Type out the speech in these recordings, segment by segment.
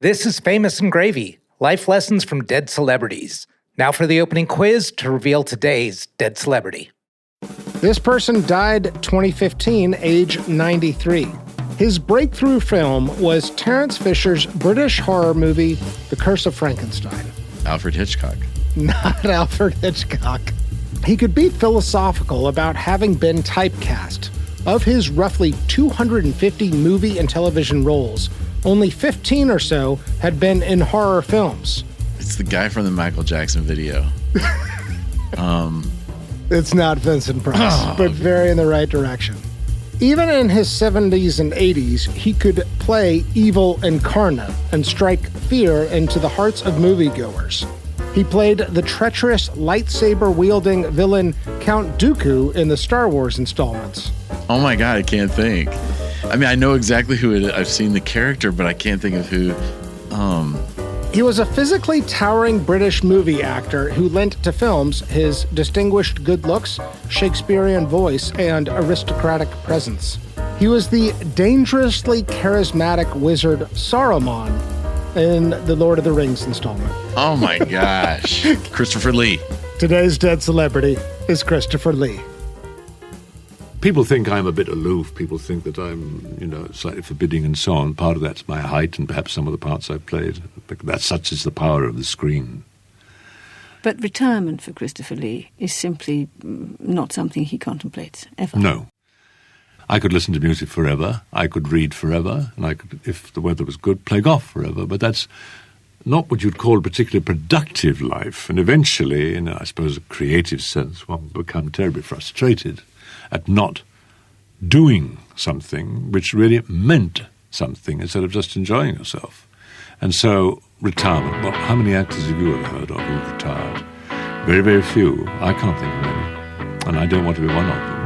This is Famous and Gravy, life lessons from dead celebrities. Now for the opening quiz to reveal today's dead celebrity. This person died 2015, age 93. His breakthrough film was Terence Fisher's British horror movie, The Curse of Frankenstein. Alfred Hitchcock. Not Alfred Hitchcock. He could be philosophical about having been typecast. Of his roughly 250 movie and television roles, only 15 or so had been in horror films. It's the guy from the Michael Jackson video. It's not Vincent Price, but very in the right direction. Even in his 70s and 80s, he could play evil incarnate and strike fear into the hearts of moviegoers. He played the treacherous light-saber-wielding villain Count Dooku in the Star Wars installments. Oh my God, I can't think. I mean, I know exactly who it is. I've seen the character, but I can't think of who. He was a physically towering British movie actor who lent to films his distinguished good looks, Shakespearean voice, and aristocratic presence. He was the dangerously charismatic wizard Saruman in the Lord of the Rings installment. Oh my gosh. Christopher Lee. Today's dead celebrity is Christopher Lee. People think I'm a bit aloof. People think that I'm, slightly forbidding and so on. Part of that's my height and perhaps some of the parts I've played. That such is the power of the screen. But retirement for Christopher Lee is simply not something he contemplates, ever. No. I could listen to music forever. I could read forever. And I could, if the weather was good, play golf forever. But that's not what you'd call a particularly productive life. And eventually, in, I suppose, a creative sense, one will become terribly frustrated at not doing something which really meant something instead of just enjoying yourself. And so, retirement. Well, how many actors have you ever heard of who've retired? Very, very few. I can't think of many. And I don't want to be one of them.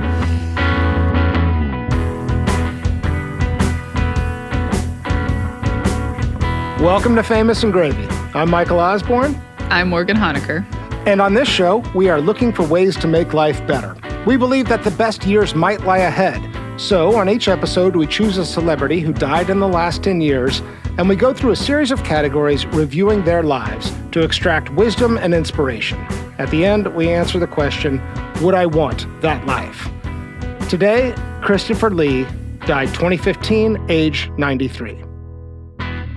Welcome to Famous and Gravy. I'm Michael Osborne. I'm Morgan Honecker. And on this show, we are looking for ways to make life better. We believe that the best years might lie ahead. So on each episode, we choose a celebrity who died in the last 10 years, and we go through a series of categories reviewing their lives to extract wisdom and inspiration. At the end, we answer the question, would I want that life? Today, Christopher Lee died 2015, age 93.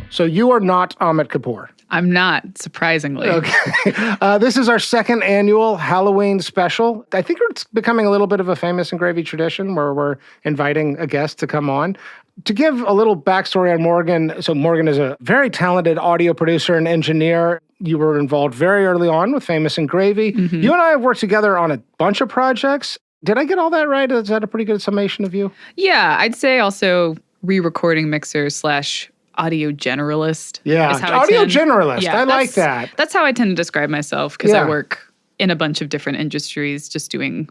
So you are not Amit Kapoor. I'm not, surprisingly. Okay. This is our second annual Halloween special. I think it's becoming a little bit of a Famous and Gravy tradition where we're inviting a guest to come on. To give a little backstory on Morgan, so Morgan is a very talented audio producer and engineer. You were involved very early on with Famous and Gravy. Mm-hmm. You and I have worked together on a bunch of projects. Did I get all that right? Is that a pretty good summation of you? Yeah, I'd say also re-recording mixer / audio generalist. Yeah, audio generalist. Yeah, I like that. That's how I tend to describe myself because I work in a bunch of different industries just doing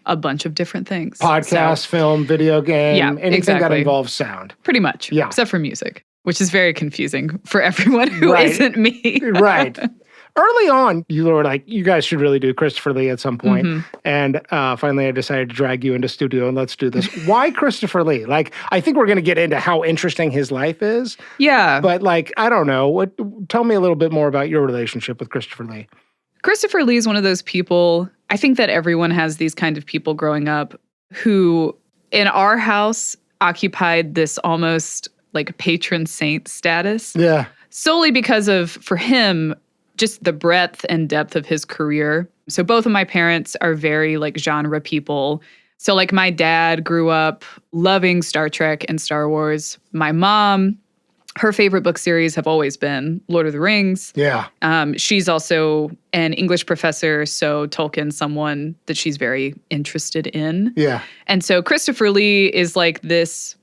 a bunch of different things. Podcast, film, video game, anything that involves sound. Pretty much, except for music, which is very confusing for everyone who Right. isn't me. Right. Early on, you were like, you guys should really do Christopher Lee at some point. Mm-hmm. And finally, I decided to drag you into studio and let's do this. Why Christopher Lee? Like, I think we're going to get into how interesting his life is. Yeah. But like, I don't know. Tell me a little bit more about your relationship with Christopher Lee. Christopher Lee is one of those people, I think that everyone has these kind of people growing up who, in our house, occupied this almost like patron saint status. Yeah. Solely because of, for him, just the breadth and depth of his career. So both of my parents are very like genre people. So like my dad grew up loving Star Trek and Star Wars. My mom, her favorite book series have always been Lord of the Rings. Yeah. She's also an English professor, so Tolkien's someone that she's very interested in. Yeah. And so Christopher Lee is like this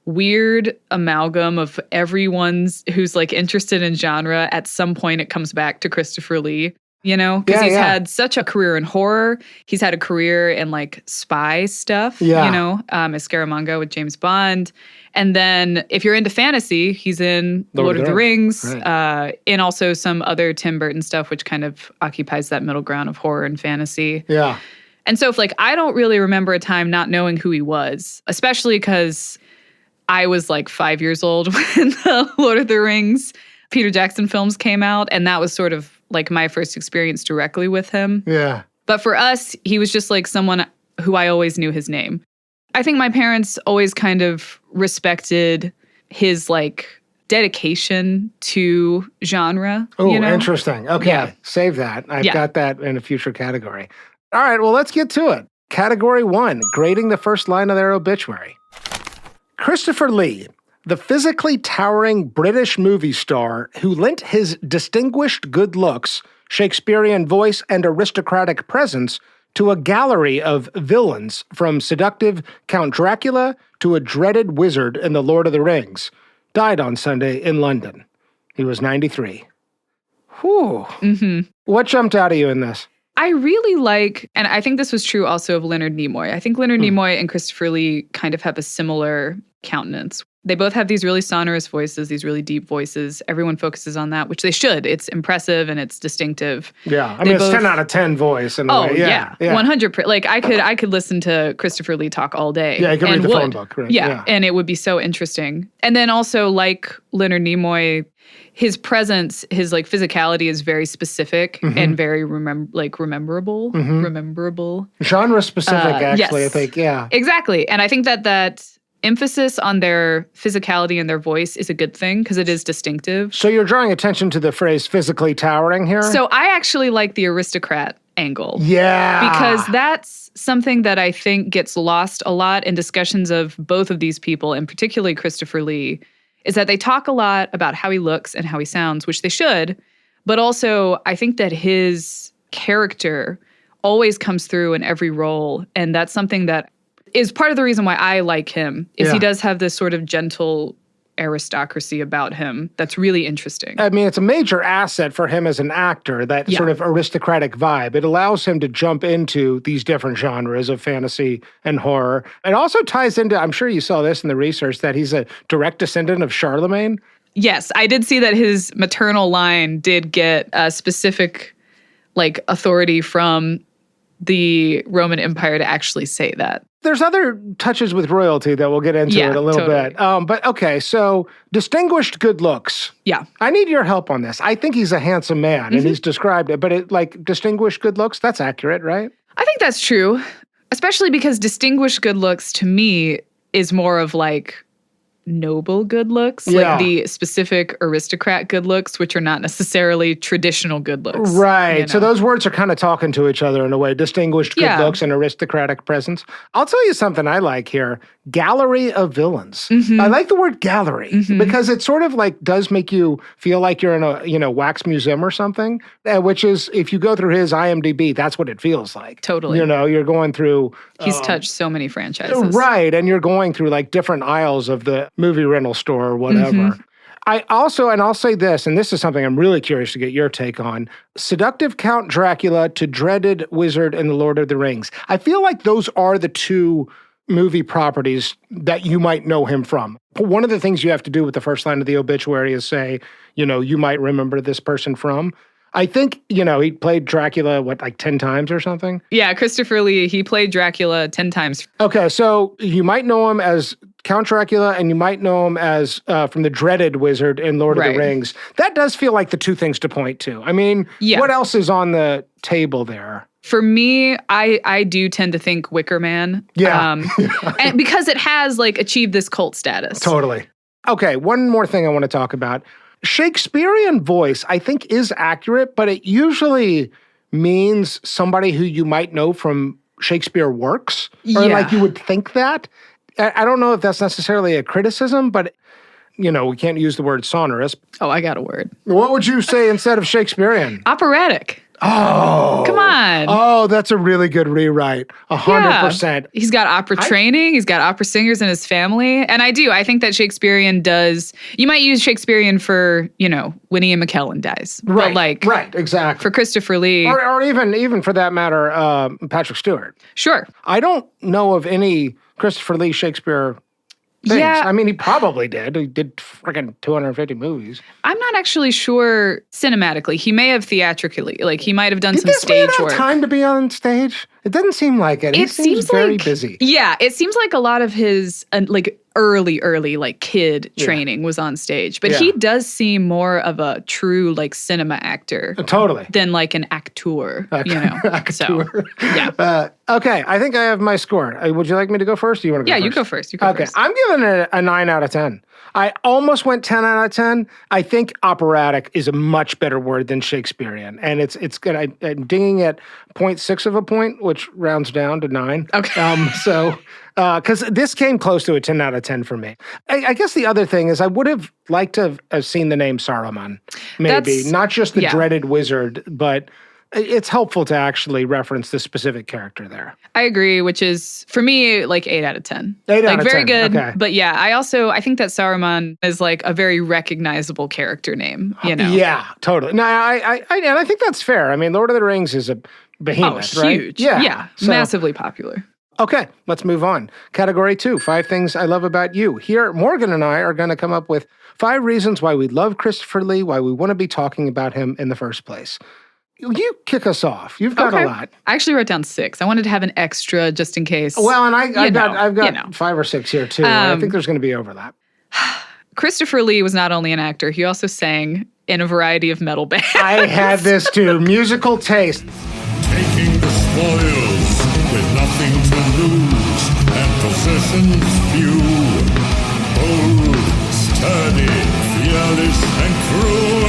weird amalgam of everyone's who's like interested in genre. At some point, it comes back to Christopher Lee, you know, because he's had such a career in horror. He's had a career in like spy stuff, you know, as Scaramanga with James Bond. And then if you're into fantasy, he's in Lord of the Rings, and also some other Tim Burton stuff, which kind of occupies that middle ground of horror and fantasy. Yeah. And so if like, I don't really remember a time not knowing who he was, especially because I was like 5 years old when the Lord of the Rings Peter Jackson films came out, and that was sort of like my first experience directly with him. Yeah. But for us, he was just like someone who I always knew his name. I think my parents always kind of respected his like dedication to genre. Oh, you know? interesting. Okay, Yeah. Save that. I've got that in a future category. All right, well, let's get to it. Category 1, grading the first line of their obituary. Christopher Lee, the physically towering British movie star who lent his distinguished good looks, Shakespearean voice, and aristocratic presence to a gallery of villains, from seductive Count Dracula to a dreaded wizard in The Lord of the Rings, died on Sunday in London. He was 93. Whew. Mm-hmm. What jumped out at you in this? I really like, and I think this was true also of Leonard Nimoy. I think Leonard Nimoy and Christopher Lee kind of have a similar countenance. They both have these really sonorous voices, these really deep voices. Everyone focuses on that, which they should. It's impressive and it's distinctive. Yeah, I mean, it's 10 out of 10 voice. In a way. Yeah. 100%. Like, I could listen to Christopher Lee talk all day. Yeah, you could read the phone book. Right? Yeah, and it would be so interesting. And then also, like Leonard Nimoy, his presence, his like physicality is very specific and very rememberable. Rememberable. Genre specific, actually, yes. I think, yeah. Exactly. And I think that emphasis on their physicality and their voice is a good thing because it is distinctive. So you're drawing attention to the phrase physically towering here? So I actually like the aristocrat angle. Yeah. Because that's something that I think gets lost a lot in discussions of both of these people, and particularly Christopher Lee, is that they talk a lot about how he looks and how he sounds, which they should, but also I think that his character always comes through in every role, and that's something that is part of the reason why I like him, is he does have this sort of gentle aristocracy about him that's really interesting. I mean, it's a major asset for him as an actor, that sort of aristocratic vibe. It allows him to jump into these different genres of fantasy and horror. It also ties into, I'm sure you saw this in the research, that he's a direct descendant of Charlemagne. Yes, I did see that his maternal line did get a specific like authority from the Roman Empire to actually say that. There's other touches with royalty that we'll get into it a little bit. But okay, so distinguished good looks. Yeah. I need your help on this. I think he's a handsome man, and he's described it, but distinguished good looks, that's accurate, right? I think that's true, especially because distinguished good looks to me is more of like noble good looks, like the specific aristocrat good looks, which are not necessarily traditional good looks. Right. You know? So those words are kind of talking to each other in a way. Distinguished good looks and aristocratic presence. I'll tell you something I like here. Gallery of villains. I like the word gallery because it sort of like does make you feel like you're in a wax museum or something, which is, if you go through his IMDb, that's what it feels like. Totally. You know, you're going through... He's touched so many franchises. Right. And you're going through like different aisles of the movie rental store or whatever. I also, and I'll say this, and this is something I'm really curious to get your take on, seductive Count Dracula to dreaded wizard in The Lord of the Rings. I feel like those are the two movie properties that you might know him from. One of the things you have to do with the first line of the obituary is say, you might remember this person from. I think, he played Dracula, 10 times or something? Yeah, Christopher Lee, he played Dracula 10 times. Okay, so you might know him as Count Dracula, and you might know him as from the dreaded wizard in Lord of the Rings. That does feel like the two things to point to. I mean, what else is on the table there? For me, I do tend to think Wicker Man. Yeah. And because it has achieved this cult status. Totally. Okay, one more thing I want to talk about. Shakespearean voice, I think, is accurate, but it usually means somebody who you might know from Shakespeare works, or you would think that. I don't know if that's necessarily a criticism, but, we can't use the word sonorous. Oh, I got a word. What would you say instead of Shakespearean? Operatic. Oh. Come on. Oh, that's a really good rewrite. 100%. Yeah. He's got opera training. He's got opera singers in his family. And I think that Shakespearean does, you might use Shakespearean for, Winnie and McKellen dies. Right, but right, exactly. For Christopher Lee. Or even for that matter, Patrick Stewart. Sure. I don't know of any Christopher Lee Shakespeare things. Yeah. I mean, he probably did. He did freaking 250 movies. I'm not actually sure cinematically. He may have theatrically, he might have done Did some this stage man have work. Time to be on stage? It doesn't seem like it. He seems very busy. Yeah, it seems like a lot of his early like kid training was on stage. But he does seem more of a true like cinema actor. Totally. Than like an actor, you know. Actor. So, yeah. Okay, I think I have my score. Would you like me to go first? Or you want to go first? Yeah, you go first. You go first. I'm giving it a 9 out of 10. I almost went 10 out of 10. I think operatic is a much better word than Shakespearean. And it's good. I'm dinging it 0.6 of a point, which rounds down to 9. Okay. Because this came close to a 10 out of 10 for me. I guess the other thing is I would have liked to have seen the name Saruman, maybe. Not just the dreaded wizard, but it's helpful to actually reference the specific character there. I agree, which is, for me, like 8 out of 10. 8 out of 10. Very good. Okay. But yeah, I think that Saruman is like a very recognizable character name, you know? Yeah, totally. No, and I think that's fair. I mean, Lord of the Rings is a behemoth, right? Huge. Yeah, massively popular. Okay, let's move on. Category 2, 5 things I love about you. Here, Morgan and I are going to come up with 5 reasons why we love Christopher Lee, why we want to be talking about him in the first place. You kick us off. You've got a lot. I actually wrote down 6. I wanted to have an extra just in case. Well, and I've got 5 or 6 here too. I think there's going to be overlap. Christopher Lee was not only an actor, he also sang in a variety of metal bands. I had this too. Musical taste. Taking the spoils with nothing to lose and possessions few. Bold, sturdy, fearless, and cruel.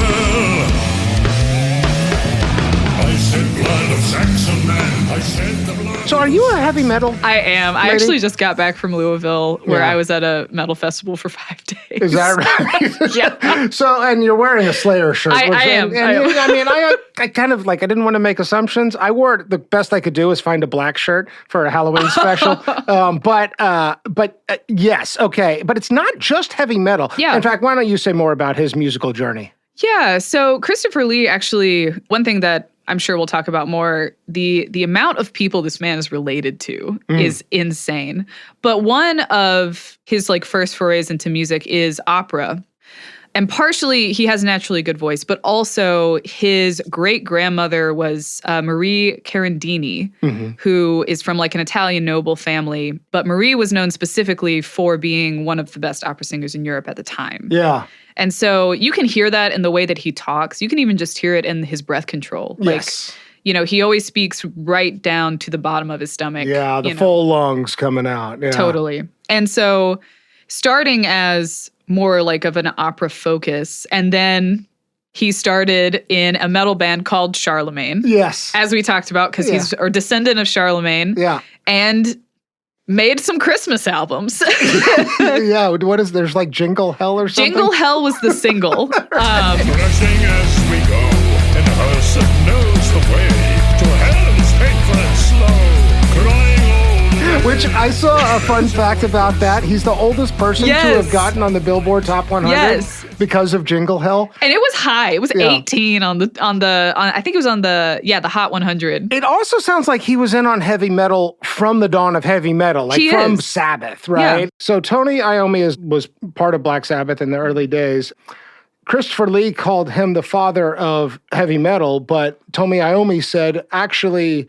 I said blood of Saxon man. I said the blood. So are you a heavy metal? I am. lady? I actually just got back from Louisville where I was at a metal festival for 5 days. Is that right? Yeah. So, and you're wearing a Slayer shirt. I am. I kind of like, I didn't want to make assumptions. I wore it, the best I could do is find a black shirt for a Halloween special. But yes, okay. But it's not just heavy metal. Yeah. In fact, why don't you say more about his musical journey? Yeah. So Christopher Lee, actually, one thing that I'm sure we'll talk about more, the amount of people this man is related to is insane. But one of his like first forays into music is opera. And partially, he has a naturally good voice, but also his great-grandmother was Marie Carandini, who is from like an Italian noble family. But Marie was known specifically for being one of the best opera singers in Europe at the time. Yeah. And so you can hear that in the way that he talks. You can even just hear it in his breath control. Yes. Like, you know, he always speaks right down to the bottom of his stomach. Yeah, the full lungs coming out. Yeah. Totally. And so starting as more like of an opera focus, and then he started in a metal band called Charlemagne. Yes. As we talked about, because he's a descendant of Charlemagne. Yeah. And made some Christmas albums. Yeah, what is, there's like Jingle Hell or something? Jingle Hell was the single. Rushing as we go, and the hearse that knows the way to hell is painful and slow, crying old. Which I saw a fun fact about that. He's the oldest person to have gotten on the Billboard Top 100 because of Jingle Hell. And it was high. It was 18 on I think it was on the Hot 100. It also sounds like he was in on heavy metal from the dawn of heavy metal, like from Sabbath, right? Yeah. So Tony Iommi was part of Black Sabbath in the early days. Christopher Lee called him the father of heavy metal, but Tony Iommi said, actually,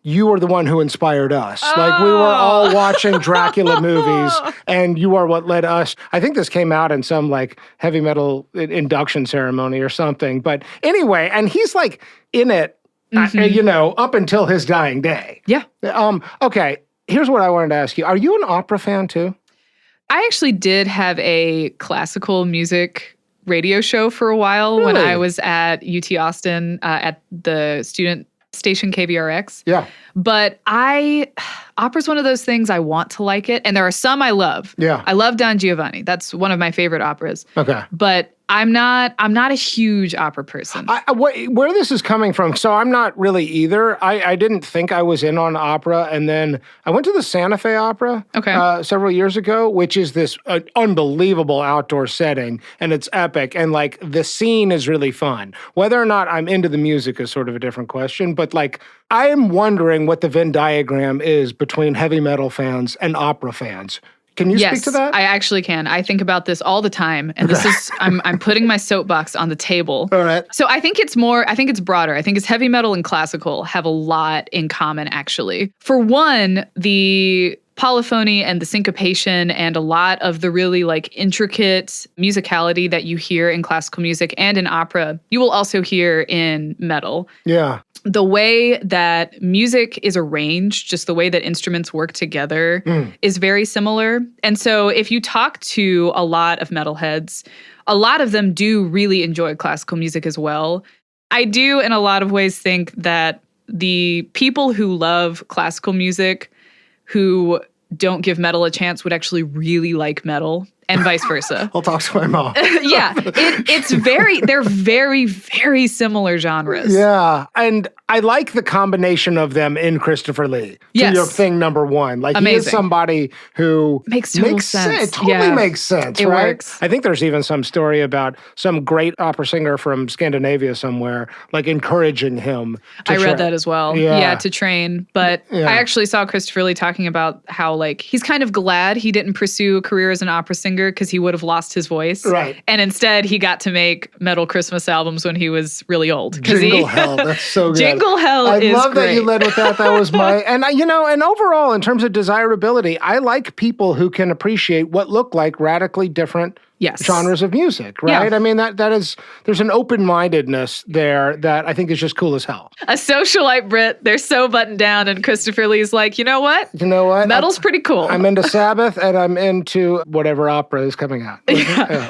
you are the one who inspired us. Like, we were all watching Dracula movies, and you are what led us. I think this came out in some, like, heavy metal induction ceremony or something. But anyway, and he's, like, in it, you know, up until his dying day. Yeah. Okay, here's what I wanted to ask you. Are you an opera fan, too? I actually did have a classical music radio show for a while when I was at UT Austin at the student station KVRX. Yeah. But opera's one of those things I want to like it. And there are some I love. Yeah. I love Don Giovanni. That's one of my favorite operas. Okay. But I'm not a huge opera person. Where this is coming from, so I'm not really either. I didn't think I was in on opera, and then I went to the Santa Fe Opera several years ago, which is this unbelievable outdoor setting, and it's epic, and like the scene is really fun. Whether or not I'm into the music is sort of a different question, but like I am wondering what the Venn diagram is between heavy metal fans and opera fans. Can you speak to that? I actually can. I think about this all the time. And this is, I'm putting my soapbox on the table. All right. So I think it's broader. I think it's heavy metal and classical have a lot in common, actually. For one, the polyphony and the syncopation and a lot of the really like intricate musicality that you hear in classical music and in opera, you will also hear in metal. Yeah. The way that music is arranged, just the way that instruments work together is very similar. And so if you talk to a lot of metalheads, a lot of them do really enjoy classical music as well. I do in a lot of ways think that the people who love classical music who don't give metal a chance would actually really like metal, and vice versa. I'll talk to my mom. Yeah, they're very, very similar genres. Yeah, and I like the combination of them in Christopher Lee. Yes. To your thing number one. Like, Amazing. he is somebody who Makes total sense. It totally makes sense, It right? works. I think there's even some story about some great opera singer from Scandinavia somewhere, like, encouraging him to I read that as well. Yeah. Yeah, to train. But Yeah. I actually saw Christopher Lee talking about how, like, he's kind of glad he didn't pursue a career as an opera singer because he would have lost his voice. Right. And instead, he got to make metal Christmas albums when he was really old. Jingle Hell, that's so good. Jingle Hell I is love that you great. led with that. That was my, and and overall, in terms of desirability, I like people who can appreciate what look like radically different Yes. genres of music, right? Yeah. I mean, that is, there's an open-mindedness there that I think is just cool as hell. A socialite Brit, they're so buttoned down, and Christopher Lee's like, you know what? You know what? Metal's pretty cool. I'm into Sabbath, and I'm into whatever opera is coming out. Yeah.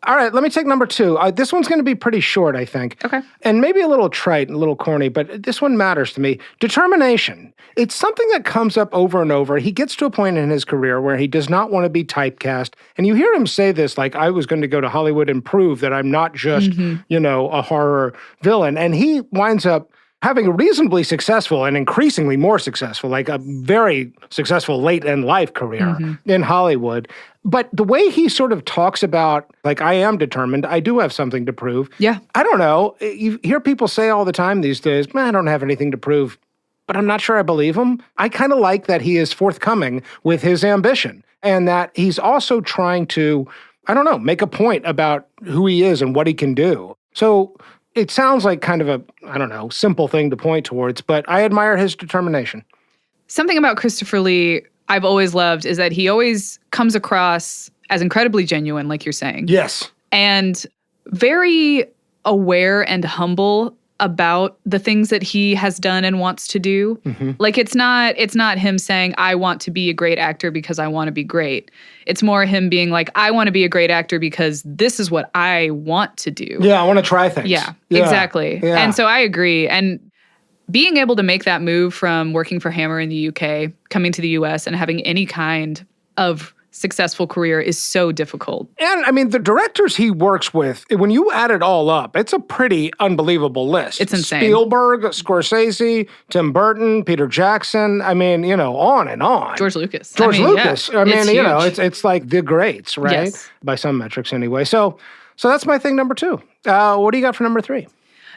All right, let me take number 2. This one's going to be pretty short, I think. Okay. And maybe a little trite and a little corny, but this one matters to me. Determination. It's something that comes up over and over. He gets to a point in his career where he does not want to be typecast. And you hear him say this, like, I was going to go to Hollywood and prove that I'm not just, a horror villain. And he winds up having a reasonably successful and increasingly more successful, like a very successful late in life career in Hollywood. But the way he sort of talks about, like, I am determined, I do have something to prove. Yeah. I don't know. You hear people say all the time these days, man, I don't have anything to prove. But I'm not sure I believe him. I kind of like that he is forthcoming with his ambition and that he's also trying to, make a point about who he is and what he can do. So it sounds like kind of a, simple thing to point towards, but I admire his determination. Something about Christopher Lee I've always loved is that he always comes across as incredibly genuine, like you're saying. Yes. And very aware and humble about the things that he has done and wants to do. Like, it's not him saying, I want to be a great actor because I want to be great. It's more him being like, I want to be a great actor because this is what I want to do. Yeah, I want to try things. Yeah, exactly. Yeah. And so I agree. And being able to make that move from working for Hammer in the UK, coming to the US, and having any kind of successful career is so difficult. And I mean, the directors he works with, when you add it all up, it's a pretty unbelievable list. It's insane. Spielberg, Scorsese, Tim Burton, Peter Jackson. I mean, on and on. George Lucas. George Lucas. Yeah, I mean, it's huge. it's like the greats, right? Yes. By some metrics anyway. So that's my thing number 2. What do you got for number 3?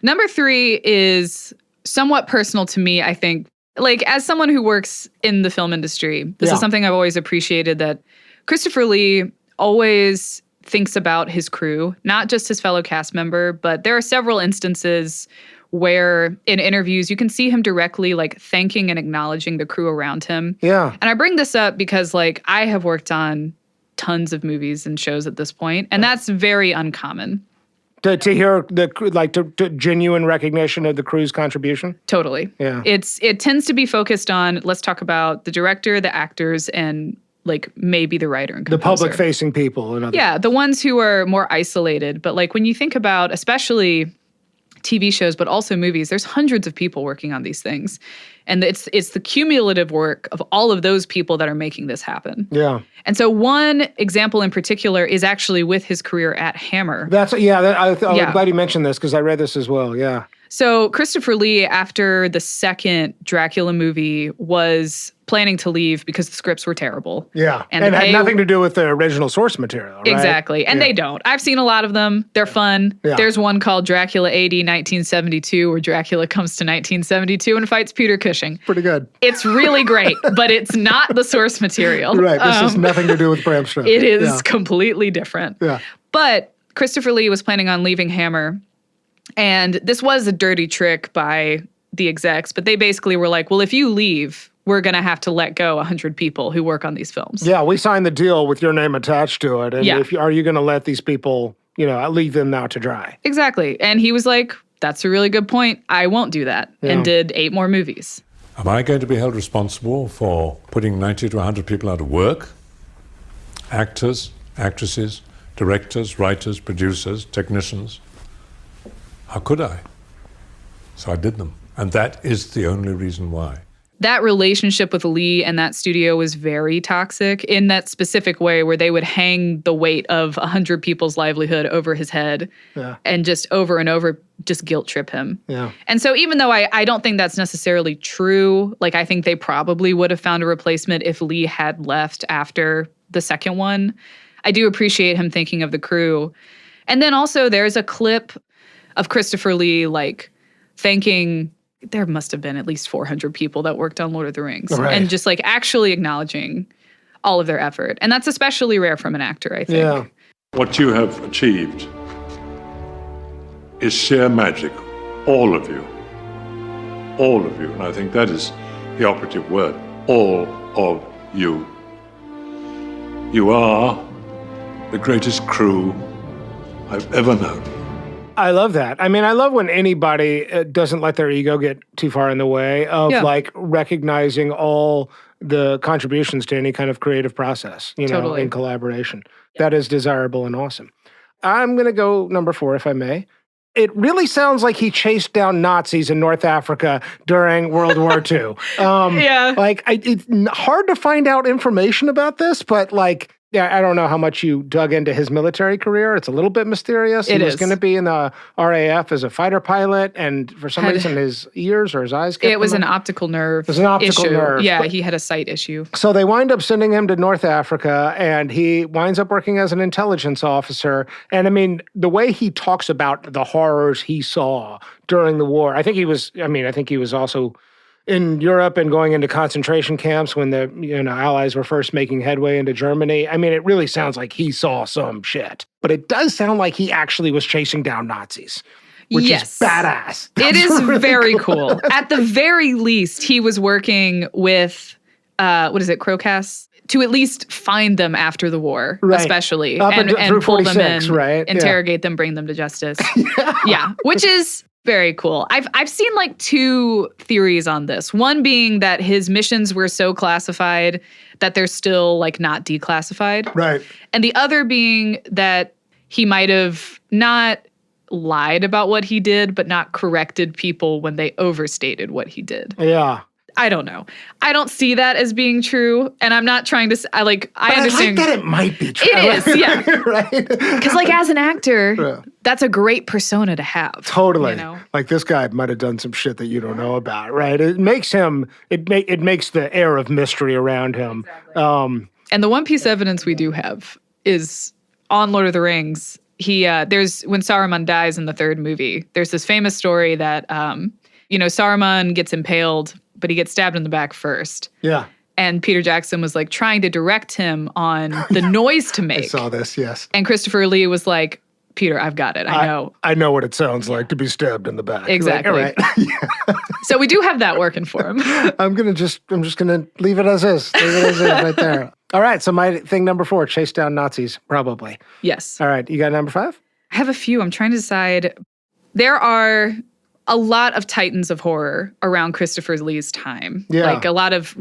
Number 3 is somewhat personal to me, I think. Like, as someone who works in the film industry, this is something I've always appreciated, that Christopher Lee always thinks about his crew, not just his fellow cast member, but there are several instances where in interviews you can see him directly, like, thanking and acknowledging the crew around him. Yeah. And I bring this up because, like, I have worked on tons of movies and shows at this point, and that's very uncommon. To hear to genuine recognition of the crew's contribution? Totally. Yeah. It tends to be focused on, let's talk about the director, the actors, and like maybe the writer and composer. The public-facing people. Yeah, the ones who are more isolated. But like when you think about, especially TV shows, but also movies, there's hundreds of people working on these things. And it's the cumulative work of all of those people that are making this happen. Yeah. And so one example in particular is actually with his career at Hammer. I'm glad you mentioned this because I read this as well, yeah. So Christopher Lee, after the second Dracula movie, was planning to leave because the scripts were terrible. Yeah, and it had nothing to do with the original source material, right? Exactly, and they don't. I've seen a lot of them. They're fun. Yeah. There's one called Dracula AD 1972, where Dracula comes to 1972 and fights Peter Cushing. Pretty good. It's really great, but it's not the source material. Right, this has nothing to do with Bram Stoker. It is completely different. Yeah. But Christopher Lee was planning on leaving Hammer, and this was a dirty trick by the execs, but they basically were like, well, if you leave, we're going to have to let go 100 people who work on these films. Yeah, we signed the deal with your name attached to it. And are you going to let these people, leave them out to dry? Exactly. And he was like, that's a really good point. I won't do that. Yeah. And did 8 more movies. Am I going to be held responsible for putting 90 to 100 people out of work? Actors, actresses, directors, writers, producers, technicians. How could I? So I did them. And that is the only reason why. That relationship with Lee and that studio was very toxic in that specific way where they would hang the weight of 100 people's livelihood over his head and just over and over just guilt trip him. Yeah. And so even though I don't think that's necessarily true, like I think they probably would have found a replacement if Lee had left after the second one, I do appreciate him thinking of the crew. And then also there's a clip of Christopher Lee like thanking... There must have been at least 400 people that worked on Lord of the Rings. Right. And just like actually acknowledging all of their effort. And that's especially rare from an actor, I think. Yeah. What you have achieved is sheer magic. All of you. All of you. And I think that is the operative word. All of you. You are the greatest crew I've ever known. I love that. I mean, I love when anybody doesn't let their ego get too far in the way of like recognizing all the contributions to any kind of creative process, in collaboration. That is desirable and awesome. I'm going to go number 4, if I may. It really sounds like he chased down Nazis in North Africa during World War II. Like, it's hard to find out information about this, but like, yeah, I don't know how much you dug into his military career. It's a little bit mysterious. He was going to be in the RAF as a fighter pilot, and for some reason his ears or his eyes kept It was an optical nerve It was an optical issue. nerve. Yeah, he had a sight issue. So they wind up sending him to North Africa, and he winds up working as an intelligence officer. And I mean, the way he talks about the horrors he saw during the war, I think he was also in Europe and going into concentration camps when the Allies were first making headway into Germany. I mean, it really sounds like he saw some shit. But it does sound like he actually was chasing down Nazis, which is badass. It is really very cool. At the very least, he was working with, Crowcast? To at least find them after the war, especially, and pull them in, interrogate them, bring them to justice. Which is... very cool. I've seen like 2 theories on this. One being that his missions were so classified that they're still like not declassified. Right. And the other being that he might have not lied about what he did, but not corrected people when they overstated what he did. Yeah. I don't know. I don't see that as being true, and I'm not trying to. I understand that it might be true. It is, yeah. Right? Because, like, as an actor, that's a great persona to have. Totally. Like, this guy might have done some shit that you don't know about, right? It makes him. It makes the air of mystery around him. Exactly. And the one piece of evidence we do have is on Lord of the Rings. There's when Saruman dies in the 3rd movie. There's this famous story that Saruman gets impaled, but he gets stabbed in the back first. Yeah. And Peter Jackson was like trying to direct him on the noise to make. I saw this, yes. And Christopher Lee was like, Peter, I've got it. I know. I know what it sounds like to be stabbed in the back. Exactly. Like, all right. So we do have that working for him. I'm just gonna leave it as is. Leave it as is right there. All right. So my thing number 4, chase down Nazis, probably. Yes. All right. You got number 5? I have a few. I'm trying to decide. There are a lot of titans of horror around Christopher Lee's time. Yeah. Like a lot of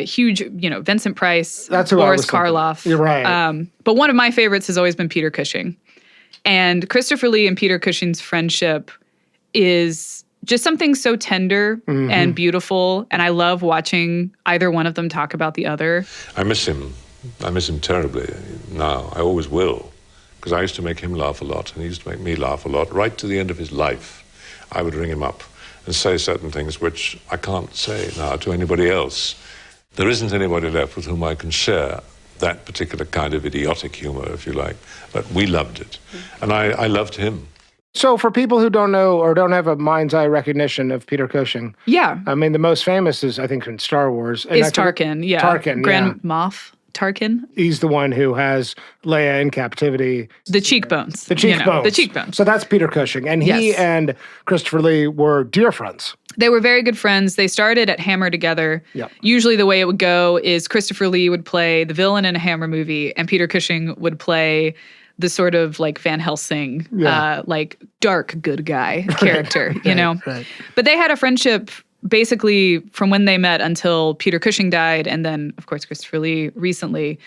huge, Vincent Price, that's who Boris Karloff. You're right. But one of my favorites has always been Peter Cushing. And Christopher Lee and Peter Cushing's friendship is just something so tender and beautiful. And I love watching either one of them talk about the other. I miss him. I miss him terribly now. I always will. Because I used to make him laugh a lot, and he used to make me laugh a lot. Right to the end of his life, I would ring him up and say certain things which I can't say now to anybody else. There isn't anybody left with whom I can share that particular kind of idiotic humor, if you like. But we loved it. And I loved him. So for people who don't know or don't have a mind's eye recognition of Peter Cushing, yeah. I mean, the most famous is, I think, in Star Wars. Is Tarkin, yeah. Tarkin, Grand Moff Tarkin. He's the one who has Leia in captivity. The cheekbones. The cheekbones. The cheekbones. So that's Peter Cushing. And he and Christopher Lee were dear friends. They were very good friends. They started at Hammer together. Yep. Usually the way it would go is Christopher Lee would play the villain in a Hammer movie, and Peter Cushing would play the sort of like Van Helsing, like dark good guy character, you know? Right. But they had a friendship basically from when they met until Peter Cushing died, and then, of course, Christopher Lee recently.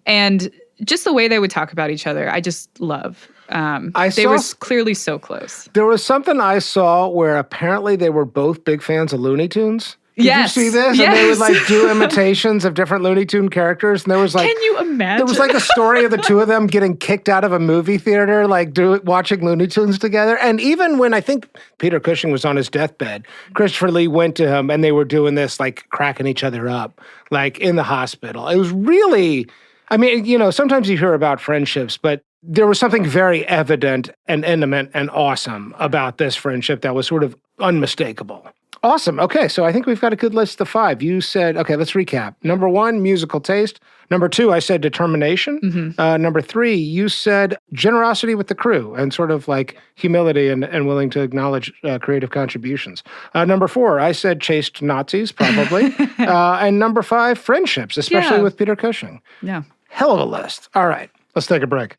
And just the way they would talk about each other, I just love. They were clearly so close. There was something I saw where apparently they were both big fans of Looney Tunes. Did you see this? Yes. And they would like do imitations of different Looney Tune characters. And there was like, can you imagine? There was like a story of the two of them getting kicked out of a movie theater, like watching Looney Tunes together. And even when I think Peter Cushing was on his deathbed, Christopher Lee went to him and they were doing this, like cracking each other up, like in the hospital. It was really, I mean, you know, sometimes you hear about friendships, but there was something very evident and intimate and awesome about this friendship that was sort of unmistakable. Awesome. Okay, so I think we've got a good list of 5. You said, okay, let's recap. Number 1, musical taste. Number 2, I said determination. Mm-hmm. Number 3, you said generosity with the crew and sort of like humility and willing to acknowledge creative contributions. Number 4, I said chaste Nazis, probably. And number 5, friendships, especially with Peter Cushing. Yeah. Hell of a list. All right, let's take a break.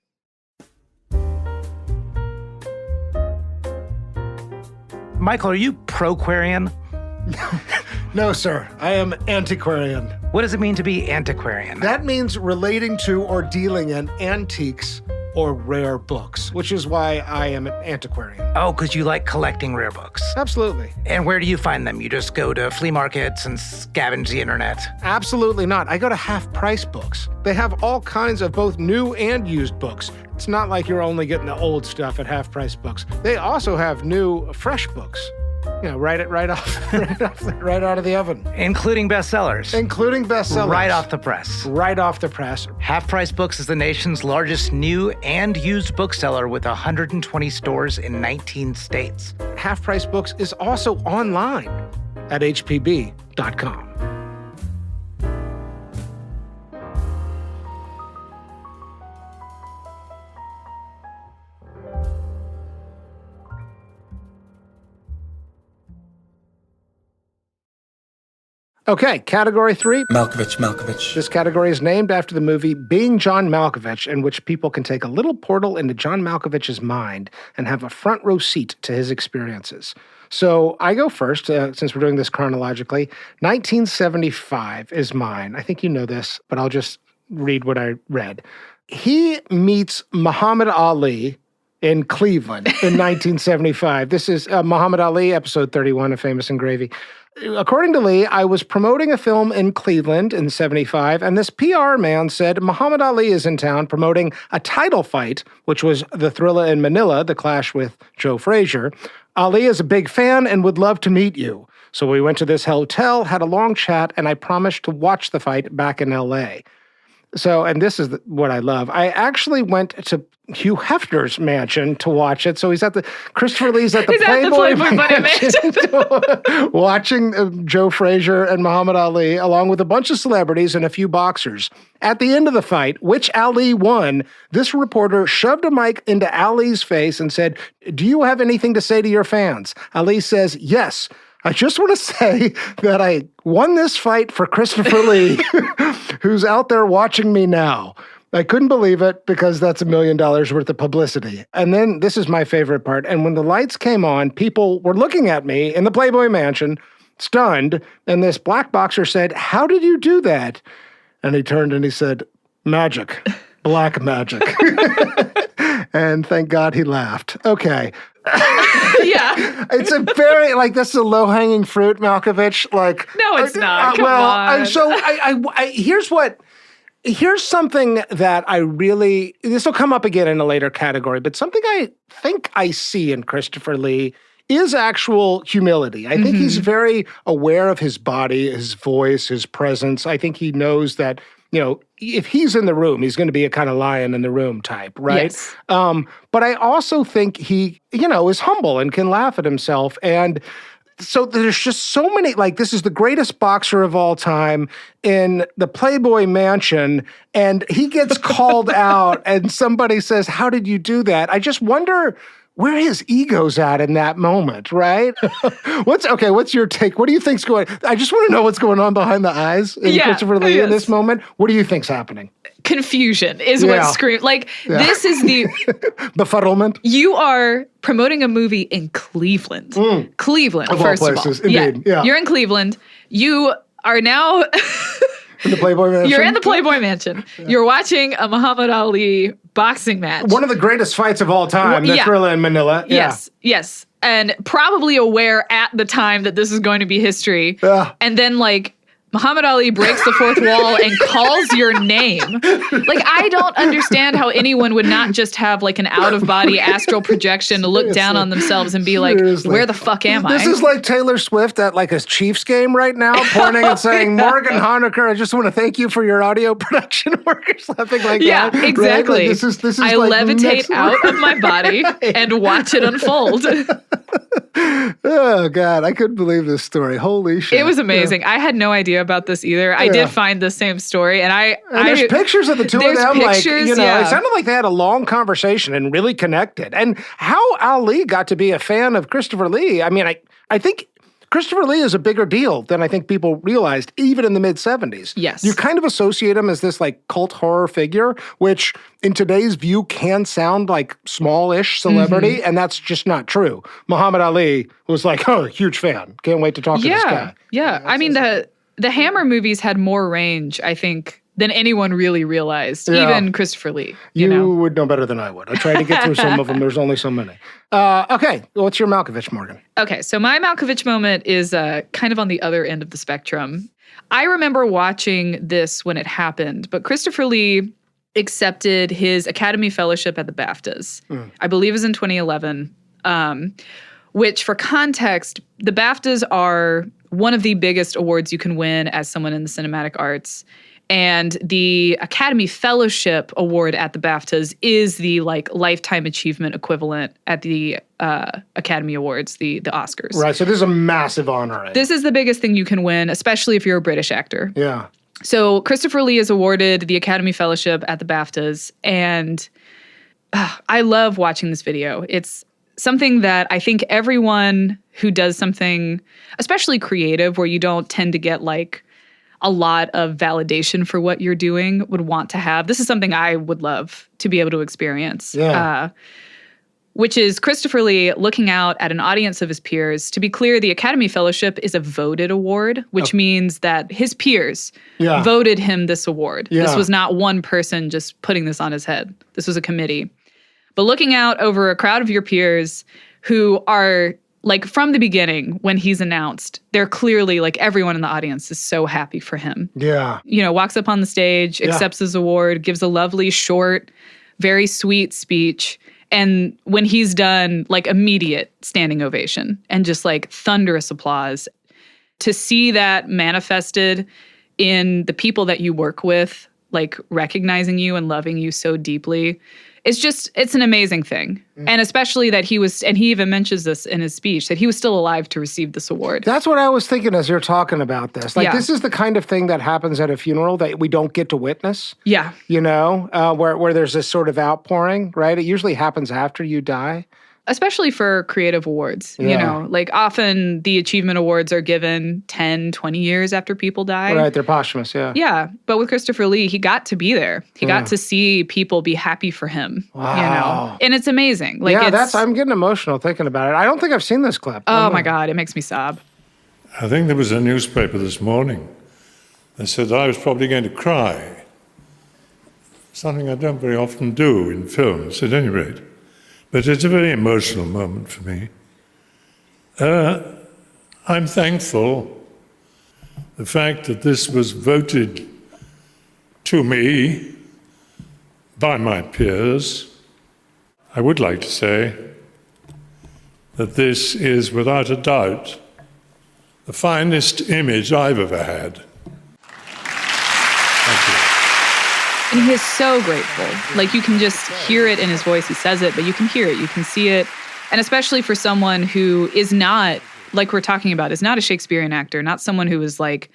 Michael, are you pro-Quarian? No, sir. I am antiquarian. What does it mean to be antiquarian? That means relating to or dealing in antiques or rare books, which is why I am an antiquarian. Oh, because you like collecting rare books. Absolutely. And where do you find them? You just go to flea markets and scavenge the internet? Absolutely not. I go to half-price books. They have all kinds of both new and used books. It's not like you're only getting the old stuff at half-price books. They also have new, fresh books. You know, right out of the oven. Including bestsellers. Including bestsellers. Right off the press. Right off the press. Half Price Books is the nation's largest new and used bookseller with 120 stores in 19 states. Half Price Books is also online at hpb.com. Okay, category 3. Malkovich. This category is named after the movie Being John Malkovich, in which people can take a little portal into John Malkovich's mind and have a front row seat to his experiences. So I go first, since we're doing this chronologically. 1975 is mine. I think you know this, but I'll just read what I read. He meets Muhammad Ali in Cleveland in 1975. This is Muhammad Ali, episode 31 of Famous and Gravy. According to Lee, I was promoting a film in Cleveland in 75, and this PR man said Muhammad Ali is in town promoting a title fight, which was the Thrilla in Manila, the clash with Joe Frazier. Ali is a big fan and would love to meet you. So we went to this hotel, had a long chat, and I promised to watch the fight back in L.A. So, and this is what I love. I actually went to Hugh Hefner's mansion to watch it. So he's at the, Christopher Lee's at the Playboy mansion watching Joe Frazier and Muhammad Ali, along with a bunch of celebrities and a few boxers. At the end of the fight, which Ali won, this reporter shoved a mic into Ali's face and said, "Do you have anything to say to your fans?" Ali says, "Yes. I just want to say that I won this fight for Christopher Lee, who's out there watching me now." I couldn't believe it because that's $1 million worth of publicity. And then this is my favorite part. And when the lights came on, people were looking at me in the Playboy Mansion, stunned. And this black boxer said, "How did you do that?" And he turned and he said, "Magic, black magic." And thank God he laughed. Okay. Yeah. It's a very, like, this is a low-hanging fruit, Malkovich. Like, no, it's not. Come on. So here's something that I really, this will come up again in a later category, but something I think I see in Christopher Lee is actual humility. I think he's very aware of his body, his voice, his presence. I think he knows that, you know, if he's in the room, he's going to be a kind of lion in the room type, right? Yes. But I also think he, you know, is humble and can laugh at himself. And So there's just so many, like, this is the greatest boxer of all time in the Playboy Mansion, and he gets called out, and somebody says, how did you do that? I just wonder where his ego's at in that moment, right? What's your take? What do you think's going on? I just want to know what's going on behind the eyes in Christopher Lee in this moment. What do you think's happening? Confusion is what screams. Like, this is the... Befuddlement. You are promoting a movie in Cleveland. Cleveland, of first all places, of all. indeed. Yeah. You're in Cleveland. You are now... In the Playboy Mansion? You're in the Playboy Mansion. Yeah. You're watching a Muhammad Ali boxing match. One of the greatest fights of all time, the Thriller in Manila. Yes. And probably aware at the time that this is going to be history. And then, like, Muhammad Ali breaks the fourth wall and calls your name. Like, I don't understand how anyone would not just have, like, an out-of-body astral projection to look down on themselves and be like, where the fuck am I? This is like Taylor Swift at, like, a Chiefs game right now, pointing and saying, Morgan Honecker, I just want to thank you for your audio production work or something like that. Yeah, exactly. Right? Like, this is I like levitate out of my body and watch it unfold. Oh, God, I couldn't believe this story. Holy shit. It was amazing. I had no idea about this either. I did find the same story, and there's pictures of the two of them. Like, it sounded like they had a long conversation and really connected. And how Ali got to be a fan of Christopher Lee, I mean, I think Christopher Lee is a bigger deal than I think people realized, even in the mid-'70s. Yes. You kind of associate him as this, like, cult horror figure, which in today's view can sound like small-ish celebrity, and that's just not true. Muhammad Ali was like, oh, huge fan. Can't wait to talk to this guy. Yeah. I mean, the Hammer movies had more range, I think, than anyone really realized, even Christopher Lee. You would know better than I would. I tried to get through some of them. There's only so many. Okay, what's your Malkovich, Morgan? Okay, so my Malkovich moment is kind of on the other end of the spectrum. I remember watching this when it happened, but Christopher Lee accepted his Academy Fellowship at the BAFTAs. I believe it was in 2011, which, for context, the BAFTAs are one of the biggest awards you can win as someone in the cinematic arts. And the Academy Fellowship Award at the BAFTAs is the, like, lifetime achievement equivalent at the Academy Awards, the Oscars. Right, so this is a massive honor. Right? This is the biggest thing you can win, especially if you're a British actor. Yeah. So Christopher Lee is awarded the Academy Fellowship at the BAFTAs, and I love watching this video. It's something that I think everyone who does something, especially creative, where you don't tend to get, like, a lot of validation for what you're doing, would want to have. This is something I would love to be able to experience, which is Christopher Lee looking out at an audience of his peers. To be clear, the Academy Fellowship is a voted award, which means that his peers voted him this award. Yeah. This was not one person just putting this on his head. This was a committee. But looking out over a crowd of your peers who are, like, from the beginning, when he's announced, they're clearly, like, everyone in the audience is so happy for him. Yeah. You know, walks up on the stage, accepts his award, gives a lovely, short, very sweet speech. And when he's done, like, immediate standing ovation and just, like, thunderous applause. To see that manifested in the people that you work with, like, recognizing you and loving you so deeply, it's an amazing thing. And especially that he even mentions this in his speech, that he was still alive to receive this award. That's what I was thinking as you're talking about this. Like, this is the kind of thing that happens at a funeral that we don't get to witness. Yeah. You know, where there's this sort of outpouring, right? It usually happens after you die. Especially for creative awards, you know, like, often the achievement awards are given 10, 20 years after people die. Right, they're posthumous, Yeah, but with Christopher Lee, he got to be there. He got to see people be happy for him, you know, and it's amazing. Like, I'm getting emotional thinking about it. I don't think I've seen this clip. Oh my God, it makes me sob. I think there was a newspaper this morning that said I was probably going to cry. Something I don't very often do in films, at any rate. But it's a very emotional moment for me. I'm thankful the fact that this was voted to me by my peers. I would like to say that this is, without a doubt, the finest image I've ever had. Thank you. And he is so grateful. Like, you can just hear it in his voice. He says it, but you can hear it. You can see it. And especially for someone who is not, like we're talking about, is not a Shakespearean actor, not someone who is like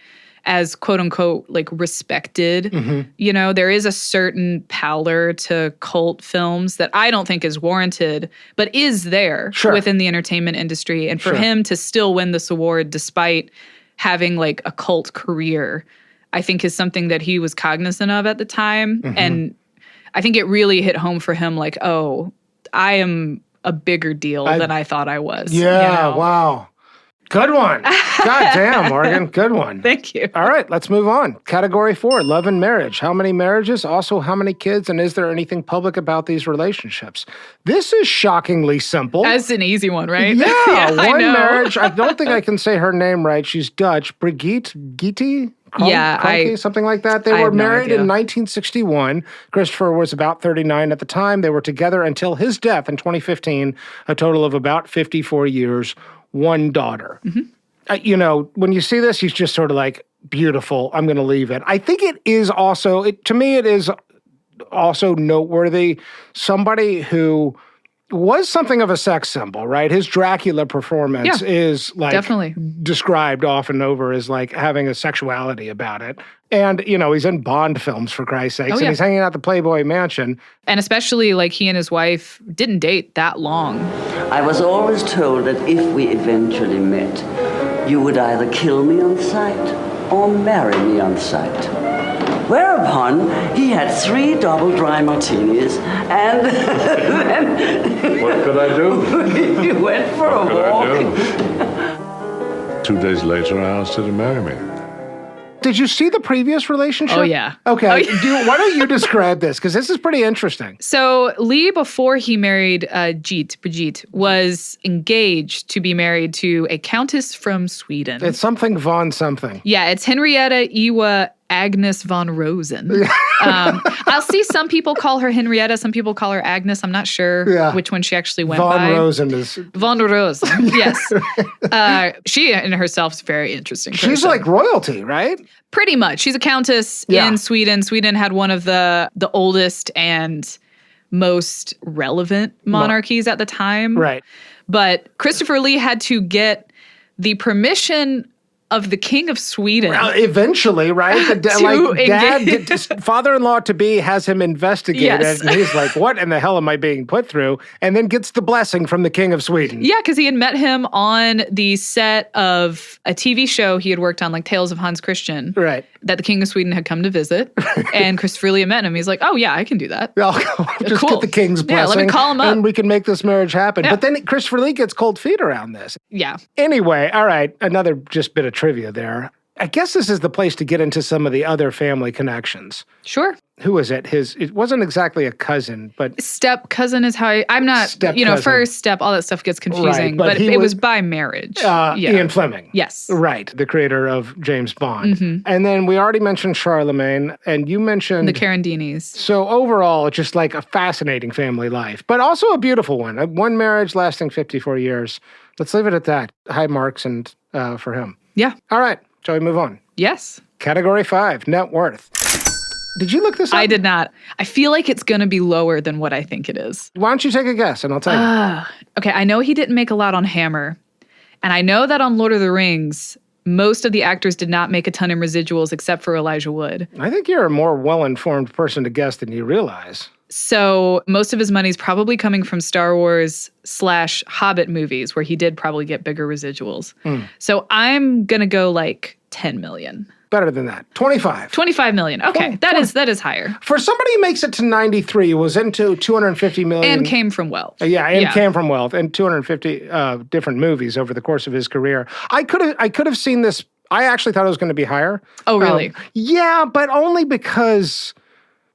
as quote unquote like respected. You know, there is a certain pallor to cult films that I don't think is warranted, but is there within the entertainment industry. And for him to still win this award despite having like a cult career, I think is something that he was cognizant of at the time. And I think it really hit home for him like, oh, I am a bigger deal than I thought I was. Yeah, you know? Wow. Good one. God damn, Morgan. Good one. Thank you. All right, let's move on. Category 4, love and marriage. How many marriages? Also, how many kids? And is there anything public about these relationships? This is shockingly simple. That's an easy one, right? Yeah, one marriage. I don't think I can say her name right. She's Dutch. Brigitte? Kronke, something like that. They were married in 1961. Christopher was about 39 at the time. They were together until his death in 2015, a total of about 54 years. One daughter. You know, when you see this, he's just sort of like, beautiful, I'm going to leave it. I think it is also, to me, it is also noteworthy. Somebody who was something of a sex symbol, right? His Dracula performance is like definitely described often over as like having a sexuality about it. And, you know, he's in Bond films, for Christ's sakes, and he's hanging out at the Playboy Mansion. And especially, like, he and his wife didn't date that long. I was always told that if we eventually met, you would either kill me on sight or marry me on sight. Whereupon, he had 3 double dry martinis, and then... What could I do? He went for a walk. 2 days later, I asked her to marry me. Did you see the previous relationship? Oh, yeah. Okay. Oh, yeah. Why don't you describe this? Because this is pretty interesting. So Lee, before he married Brigitte, was engaged to be married to a countess from Sweden. It's something von something. Yeah, it's Henrietta Ewa Agnes von Rosen. I'll see some people call her Henrietta, some people call her Agnes. I'm not sure which one she actually went by. Von Rosen is... Von Rosen, yes. She in herself is a very interesting person. She's like royalty, right? Pretty much. She's a countess in Sweden. Sweden had one of the oldest and most relevant monarchies at the time. Right. But Christopher Lee had to get the permission of the King of Sweden. Well, eventually, right? Father-in-law to be has him investigated, and he's like, "What in the hell am I being put through?" And then gets the blessing from the King of Sweden. Yeah, because he had met him on the set of a TV show he had worked on, like Tales of Hans Christian, right? That the King of Sweden had come to visit, and Christopher Lee had met him. He's like, "Oh yeah, I can do that. I'll just get the King's blessing. Yeah, let me call him up, and we can make this marriage happen." Yeah. But then Christopher Lee gets cold feet around this. Yeah. Anyway, all right, another just bit of trivia there. I guess this is the place to get into some of the other family connections. Sure. Who was it? It wasn't exactly a cousin, but... Step cousin is how I'm not, first step, all that stuff gets confusing, right, but it was by marriage. Ian Fleming. Yes. Right, the creator of James Bond. Mm-hmm. And then we already mentioned Charlemagne, and you mentioned... The Carandinis. So overall, it's just like a fascinating family life, but also a beautiful one. One marriage lasting 54 years. Let's leave it at that. High marks and for him. Yeah. All right, shall we move on? Yes. Category 5, net worth. Did you look this up? I did not. I feel like it's going to be lower than what I think it is. Why don't you take a guess and I'll tell you. Okay, I know he didn't make a lot on Hammer. And I know that on Lord of the Rings, most of the actors did not make a ton in residuals except for Elijah Wood. I think you're a more well-informed person to guess than you realize. So most of his money's probably coming from Star Wars / Hobbit movies, where he did probably get bigger residuals. So I'm going to go like 10 million. Better than that. 25. 25 million. Okay, that is higher. For somebody who makes it to 93, was into 250 million. And came from wealth. Came from wealth, and 250 different movies over the course of his career. I could have seen this. I actually thought it was going to be higher. Oh, really? Yeah, but only because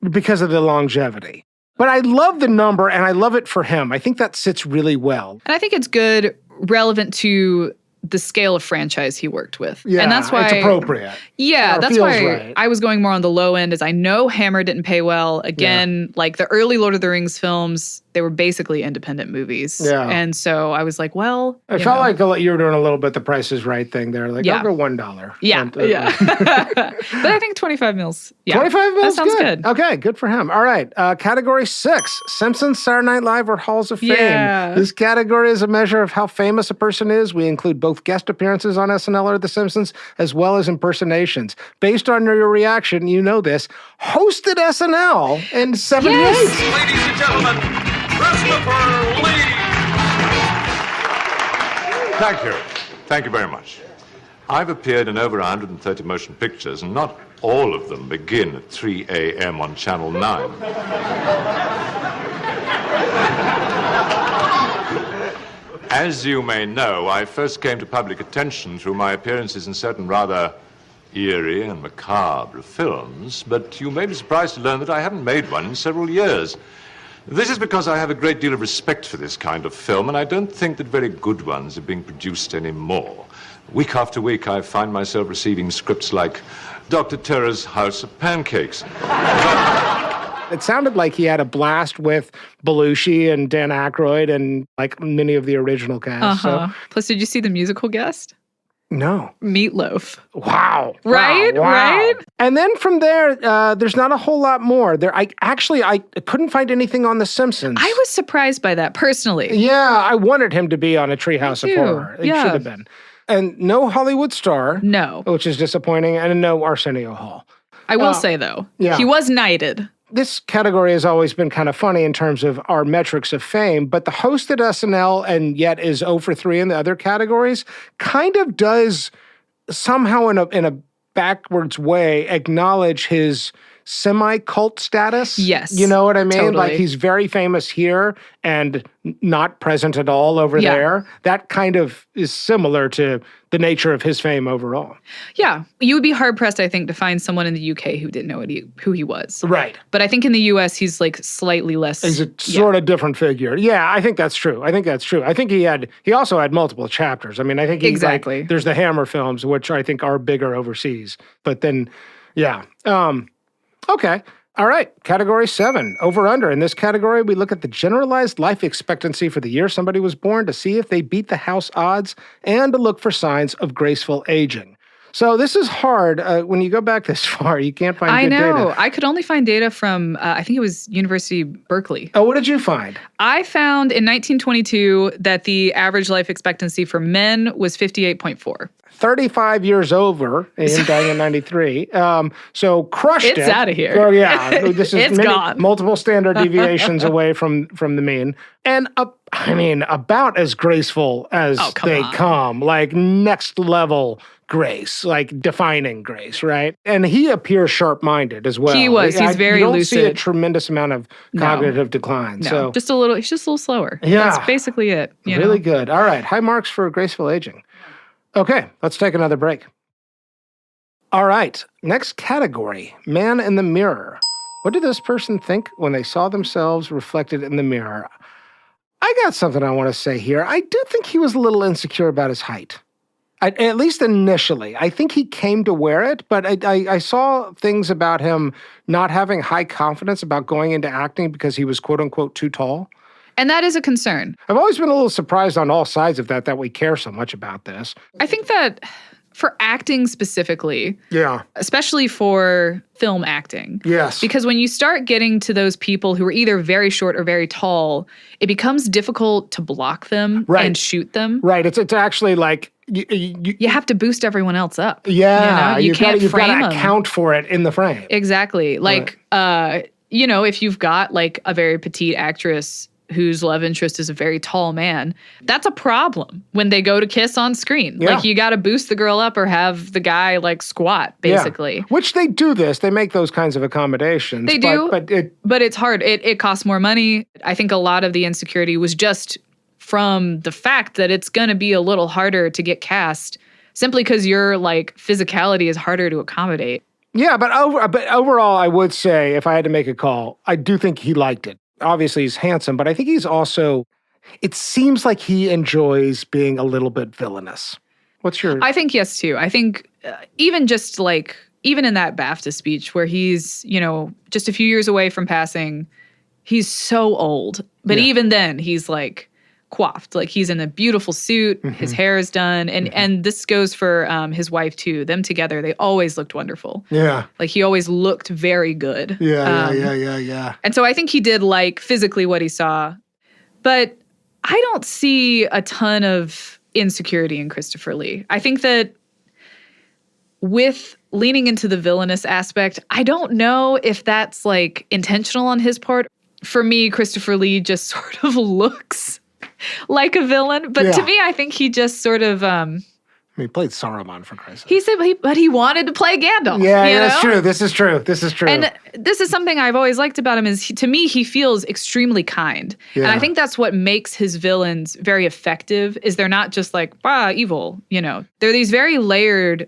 of the longevity. But I love the number, and I love it for him. I think that sits really well. And I think it's good, relevant to the scale of franchise he worked with. Yeah, and that's why it's appropriate. Yeah, that's why I was going more on the low end, as I know Hammer didn't pay well. Again, like the early Lord of the Rings films, They were basically independent movies. Yeah. And so I was like, well, I felt like you were doing a little bit the Price is Right thing there. Like, I'll go $1. Yeah. But I think 25 mils. Yeah. 25 mils? That sounds good. Okay, good for him. All right. Category 6, Simpsons, Saturday Night Live, or Halls of Fame. Yeah. This category is a measure of how famous a person is. We include both guest appearances on SNL or The Simpsons, as well as impersonations. Based on your reaction, you know this, hosted SNL in 78. Yes. Ladies and gentlemen, Christopher Lee! Thank you. Thank you very much. I've appeared in over 130 motion pictures, and not all of them begin at 3 a.m. on Channel 9. As you may know, I first came to public attention through my appearances in certain rather eerie and macabre films, but you may be surprised to learn that I haven't made one in several years. This is because I have a great deal of respect for this kind of film, and I don't think that very good ones are being produced anymore. Week after week, I find myself receiving scripts like Dr. Terror's House of Pancakes. It sounded like he had a blast with Belushi and Dan Aykroyd and like many of the original cast. So. Plus, did you see the musical guest? No. Meatloaf. Wow. Right? Wow. Right? And then from there, there's not a whole lot more. I couldn't find anything on The Simpsons. I was surprised by that, personally. Yeah, I wanted him to be on a Treehouse of too. Horror. It Yeah. should have been. And no Hollywood star. No. Which is disappointing. And no Arsenio Hall. I will say, though, yeah. he was knighted. This category has always been kind of funny in terms of our metrics of fame, but the host at SNL and yet is 0 for 3 in the other categories kind of does somehow in a backwards way acknowledge his semi-cult status. Yes. You know what I mean? Totally. Like he's very famous here and not present at all over there. That kind of is similar to the nature of his fame overall. Yeah. You would be hard-pressed, I think, to find someone in the UK who didn't know who he was. Right. But I think in the US, he's like slightly less. He's a sort of different figure. Yeah, I think that's true. I think he also had multiple chapters. I mean, I think Exactly. There's the Hammer films, which I think are bigger overseas. But then, yeah. Okay. All right. Category 7, over under. In this category, we look at the generalized life expectancy for the year somebody was born to see if they beat the house odds and to look for signs of graceful aging. So this is hard. When you go back this far, you can't find good data. I know. I could only find data from, I think it was University of Berkeley. Oh, what did you find? I found in 1922 that the average life expectancy for men was 58.4. 35 years over, and dying in 93. So crushed it. It's out of here. Oh, yeah. This is It's gone. multiple standard deviations away from the mean. And, about as graceful as they come. Like, next level grace. Like, defining grace, right? And he appears sharp-minded as well. He was. He's very you don't lucid. see a tremendous amount of cognitive decline. No, So just a little. He's just a little slower. Yeah. That's basically it. Really good. All right. High marks for graceful aging. Okay, let's take another break. All right, next category, man in the mirror. What did this person think when they saw themselves reflected in the mirror? I got something I want to say here. I do think he was a little insecure about his height. At least initially. I think he came to wear it, but I saw things about him not having high confidence about going into acting because he was quote-unquote too tall. And that is a concern. I've always been a little surprised on all sides of that we care so much about this. I think that for acting specifically, yeah, especially for film acting, yes, because when you start getting to those people who are either very short or very tall, it becomes difficult to block them and shoot them. Right. It's actually like you have to boost everyone else up. Yeah, you can't frame them. You've got to account for it in the frame. Exactly. Like, if you've got like a very petite actress whose love interest is a very tall man, that's a problem when they go to kiss on screen. Yeah. Like, you got to boost the girl up or have the guy like squat, basically. Yeah. Which they do this. They make those kinds of accommodations. They do. But it's hard. It costs more money. I think a lot of the insecurity was just from the fact that it's going to be a little harder to get cast simply because your like physicality is harder to accommodate. Yeah, but overall, I would say, if I had to make a call, I do think he liked it. Obviously, he's handsome, but I think he's also, it seems like he enjoys being a little bit villainous. What's your... I think yes, too. I think even in that BAFTA speech where he's, just a few years away from passing, He's so old. But even then, he's like coiffed. Like he's in a beautiful suit. His hair is done. And this goes for his wife too. Them together, they always looked wonderful. Yeah. Like he always looked very good. Yeah. And so I think he did like physically what he saw. But I don't see a ton of insecurity in Christopher Lee. I think that with leaning into the villainous aspect, I don't know if that's like intentional on his part. For me, Christopher Lee just sort of looks like a villain. But to me, I think he just sort of... he played Saruman, for Christ's sake. He said, but he wanted to play Gandalf. Yeah, that's true. This is true. And this is something I've always liked about him is, to me, he feels extremely kind. Yeah. And I think that's what makes his villains very effective, is they're not just like, evil, They're these very layered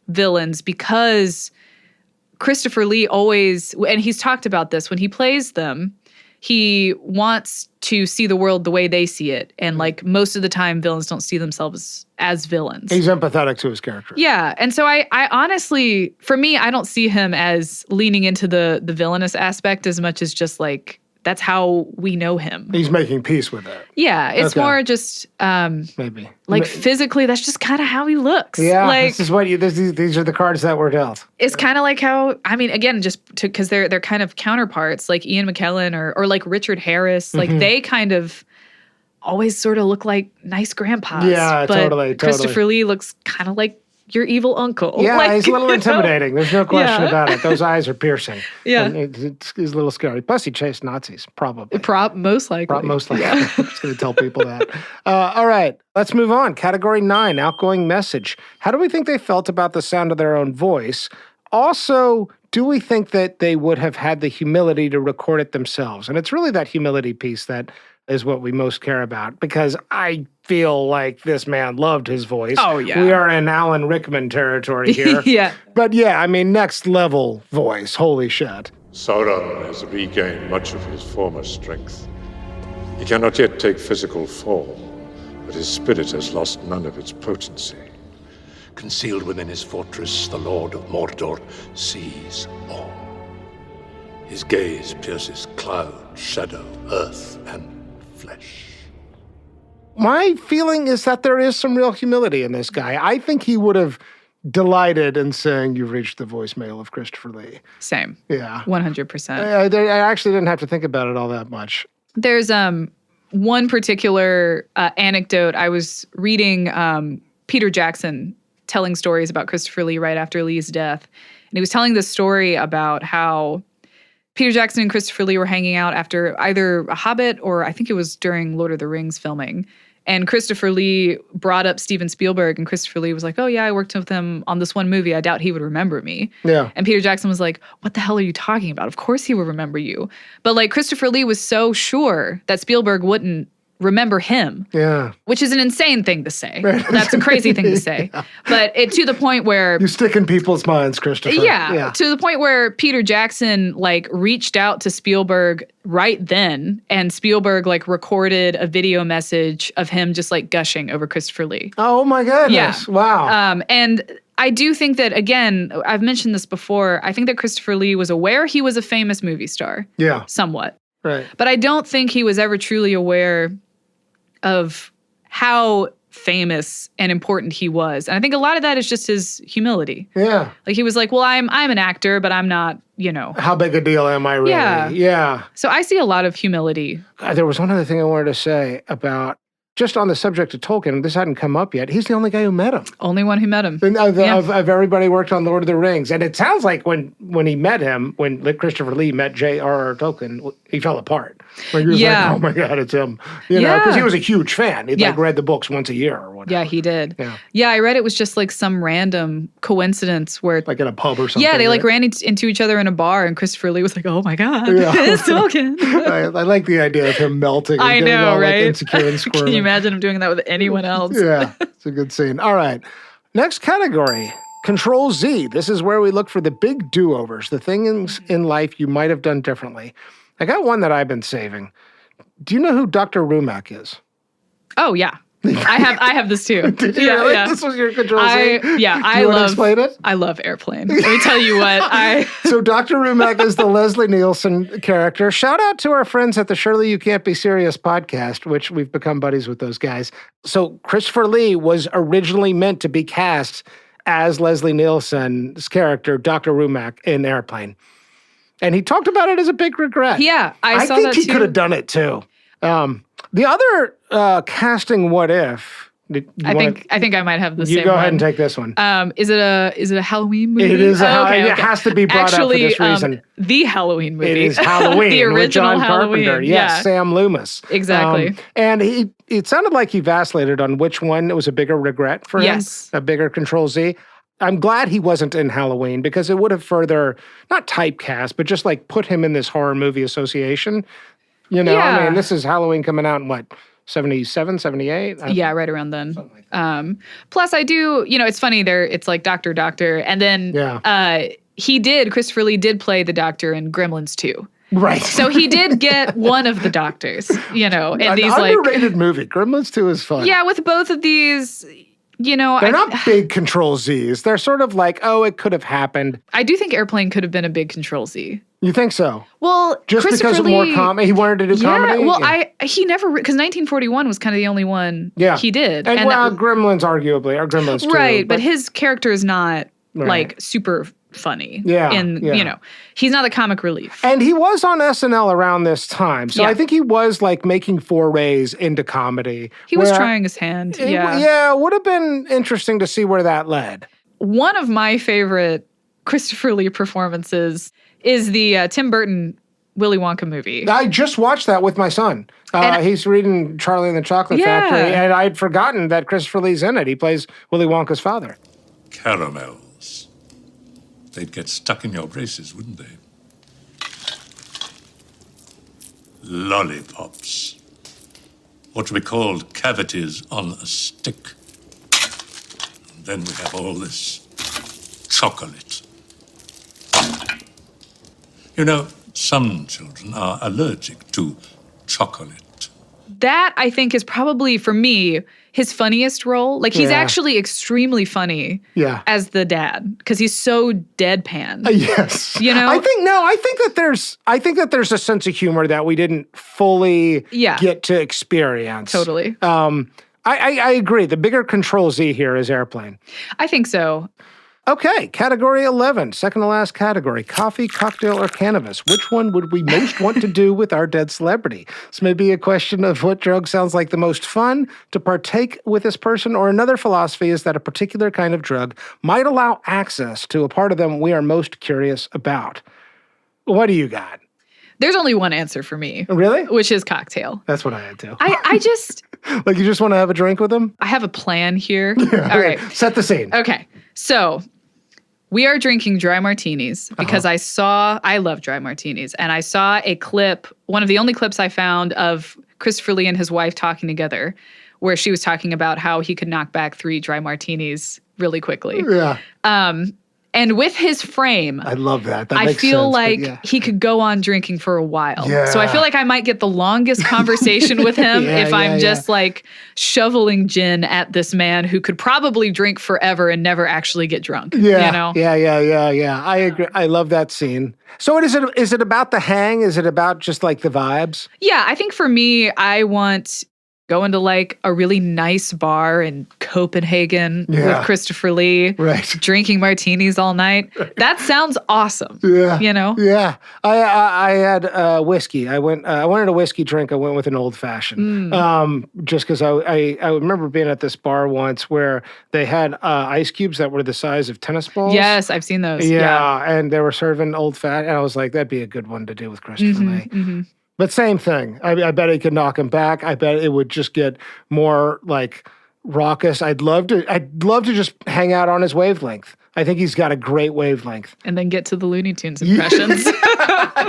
villains because Christopher Lee always, and he's talked about this, when he plays them, he wants to see the world the way they see it. And like most of the time, villains don't see themselves as villains. He's empathetic to his character. Yeah. And so I honestly, for me, I don't see him as leaning into the villainous aspect as much as just like, that's how we know him. He's making peace with it. Yeah. It's more just maybe like physically, that's just kind of how he looks. Yeah. Like, this is what these are the cards that were dealt. It's kind of like how, I mean, again, just because they're kind of counterparts, like Ian McKellen or like Richard Harris, like they kind of always sort of look like nice grandpas. Yeah, but totally. Christopher Lee looks kind of like your evil uncle. Yeah, like, he's a little intimidating. There's no question about it. Those eyes are piercing. Yeah. And it's a little scary. Plus, he chased Nazis, probably. Most likely. Most likely. Yeah. I'm just going to tell people that. All right, let's move on. Category 9, outgoing message. How do we think they felt about the sound of their own voice? Also, do we think that they would have had the humility to record it themselves? And it's really that humility piece that is what we most care about, because I feel like this man loved his voice. Oh, yeah. We are in Alan Rickman territory here. Yeah. But yeah, I mean, next level voice. Holy shit. Sauron has regained much of his former strength. He cannot yet take physical form, but his spirit has lost none of its potency. Concealed within his fortress, the Lord of Mordor sees all. His gaze pierces cloud, shadow, earth, and flesh. My feeling is that there is some real humility in this guy. I think he would have delighted in saying, "You've reached the voicemail of Christopher Lee." Same. Yeah. 100%. I actually didn't have to think about it all that much. There's one particular anecdote. I was reading Peter Jackson telling stories about Christopher Lee right after Lee's death. And he was telling this story about how Peter Jackson and Christopher Lee were hanging out after either a Hobbit or I think it was during Lord of the Rings filming. And Christopher Lee brought up Steven Spielberg, and Christopher Lee was like, "Oh yeah, I worked with him on this one movie. I doubt he would remember me." Yeah. And Peter Jackson was like, "What the hell are you talking about? Of course he would remember you." But like Christopher Lee was so sure that Spielberg wouldn't remember him. Yeah. Which is an insane thing to say. That's a crazy thing to say. Yeah. But to the point where... You stick in people's minds, Christopher. Yeah. To the point where Peter Jackson like reached out to Spielberg right then, and Spielberg like recorded a video message of him just like gushing over Christopher Lee. Oh my goodness. Yeah. Wow. And I do think that, again, I've mentioned this before, I think that Christopher Lee was aware he was a famous movie star. Yeah. Somewhat. Right. But I don't think he was ever truly aware of how famous and important he was. And I think a lot of that is just his humility. Yeah. Like he was like, well, I'm an actor, but I'm not, How big a deal am I really? Yeah. So I see a lot of humility. There was one other thing I wanted to say about, just on the subject of Tolkien, this hadn't come up yet. He's the only guy who met him. Only one who met him. Of everybody who worked on Lord of the Rings. And it sounds like when he met him, when Christopher Lee met J.R.R. Tolkien, he fell apart. Like he was like, oh my God, it's him. Because he was a huge fan. He'd read the books once a year or whatever. Yeah, he did. Yeah, I read it was just like some random coincidence where... Like in a pub or something. Yeah, they like ran into each other in a bar, and Christopher Lee was like, oh my God, it's Tolkien. I like the idea of him melting. And I know, all, right? Like, insecure and squirming. Can you imagine him doing that with anyone else? Yeah, it's a good scene. All right, next category. Control Z. This is where we look for the big do-overs, the things in life you might have done differently. I got one that I've been saving. Do you know who Dr. Rumack is? Oh, yeah. I have this too. Did you really? This was your control Z? I love. Explain it? I love Airplane. Let me tell you what. So Dr. Rumack is the Leslie Nielsen character. Shout out to our friends at the Surely You Can't Be Serious podcast, which we've become buddies with those guys. So Christopher Lee was originally meant to be cast as Leslie Nielsen's character, Dr. Rumack, in Airplane. And he talked about it as a big regret. Yeah, I saw think that he too. could have done it too. The other casting what if? I think I might have the same one. You go ahead and take this one. Is it a Halloween movie? It is. It has to be brought up for this reason. The Halloween movie. It is Halloween. The original with John Halloween. Carpenter. Yes, Sam Loomis. Exactly. And it sounded like he vacillated on which one was a bigger regret for him. Yes. A bigger Control Z. I'm glad he wasn't in Halloween because it would have further, not typecast, but just like put him in this horror movie association. You know, I mean, this is Halloween coming out in what, 77, 78? Yeah, right around then. Plus, I do, it's funny there. It's like Doctor, and then Christopher Lee did play the Doctor in Gremlins 2. Right. So he did get one of the doctors, and an these underrated movie. Gremlins 2 is fun. Yeah, with both of these, they're not big Control Zs. They're sort of like, oh, it could have happened. I do think Airplane could have been a big Control Z. You think so? Well, just because of more comedy, he wanted to do comedy. Well, he never because 1941 was kind of the only one he did, and Gremlins arguably, or Gremlins 2. Right, but his character is not like super funny. He's not a comic relief. And he was on SNL around this time, so I think he was like making forays into comedy. He was trying his hand. It would have been interesting to see where that led. One of my favorite Christopher Lee performances is the Tim Burton Willy Wonka movie. I just watched that with my son. He's reading Charlie and the Chocolate Factory, and I'd forgotten that Christopher Lee's in it. He plays Willy Wonka's father. Caramels. They'd get stuck in your braces, wouldn't they? Lollipops. What we called cavities on a stick. And then we have all this chocolate. You know, some children are allergic to chocolate. That, I think, is probably, for me, his funniest role. Like, he's actually extremely funny as the dad because he's so deadpan. Yes. I think that there's a sense of humor that we didn't fully get to experience. Totally. I agree. The bigger Control Z here is Airplane. I think so. Okay, category 11, second to last category, coffee, cocktail, or cannabis. Which one would we most want to do with our dead celebrity? This may be a question of what drug sounds like the most fun to partake with this person, or another philosophy is that a particular kind of drug might allow access to a part of them we are most curious about. What do you got? There's only one answer for me. Really? Which is cocktail. That's what I had to. I just... Like, you just want to have a drink with them? I have a plan here. All right. Set the scene. Okay. So we are drinking dry martinis because I love dry martinis. And I saw a clip, one of the only clips I found of Christopher Lee and his wife talking together, where she was talking about how he could knock back 3 dry martinis really quickly. Yeah. And with his frame, I love that. I feel like he could go on drinking for a while. Yeah. So I feel like I might get the longest conversation with him if I'm just like shoveling gin at this man who could probably drink forever and never actually get drunk. Yeah. You know? Yeah. I agree. I love that scene. So is it about the hang? Is it about just like the vibes? Yeah, I think for me, I want going to like a really nice bar in Copenhagen with Christopher Lee, drinking martinis all night. That sounds awesome. Yeah, you know. Yeah, I had whiskey. I wanted a whiskey drink. I went with an old fashioned, just because I remember being at this bar once where they had ice cubes that were the size of tennis balls. Yes, I've seen those. Yeah, and they were serving old fashioned, and I was like, that'd be a good one to do with Christopher Lee. Mm-hmm. But same thing. I bet he could knock him back. I bet it would just get more like raucous. I'd love to just hang out on his wavelength. I think he's got a great wavelength. And then get to the Looney Tunes impressions.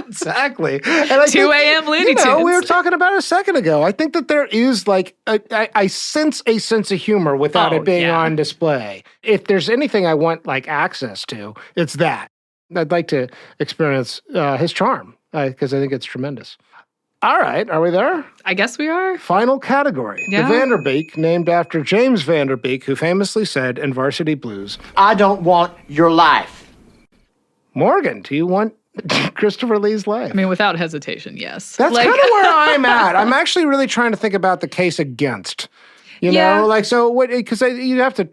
Exactly. And 2 a.m. Looney Tunes. We were talking about it a second ago. I think that there is like, I sense a sense of humor without it being on display. If there's anything I want like access to, it's that. I'd like to experience his charm because I think it's tremendous. All right, are we there? I guess we are. Final category. Yeah. The Vanderbeek, named after James Vanderbeek, who famously said in Varsity Blues, I don't want your life. Morgan, do you want Christopher Lee's life? I mean, without hesitation, yes. That's kind of where I'm at. I'm actually really trying to think about the case against. You know, like, so what, because you have to,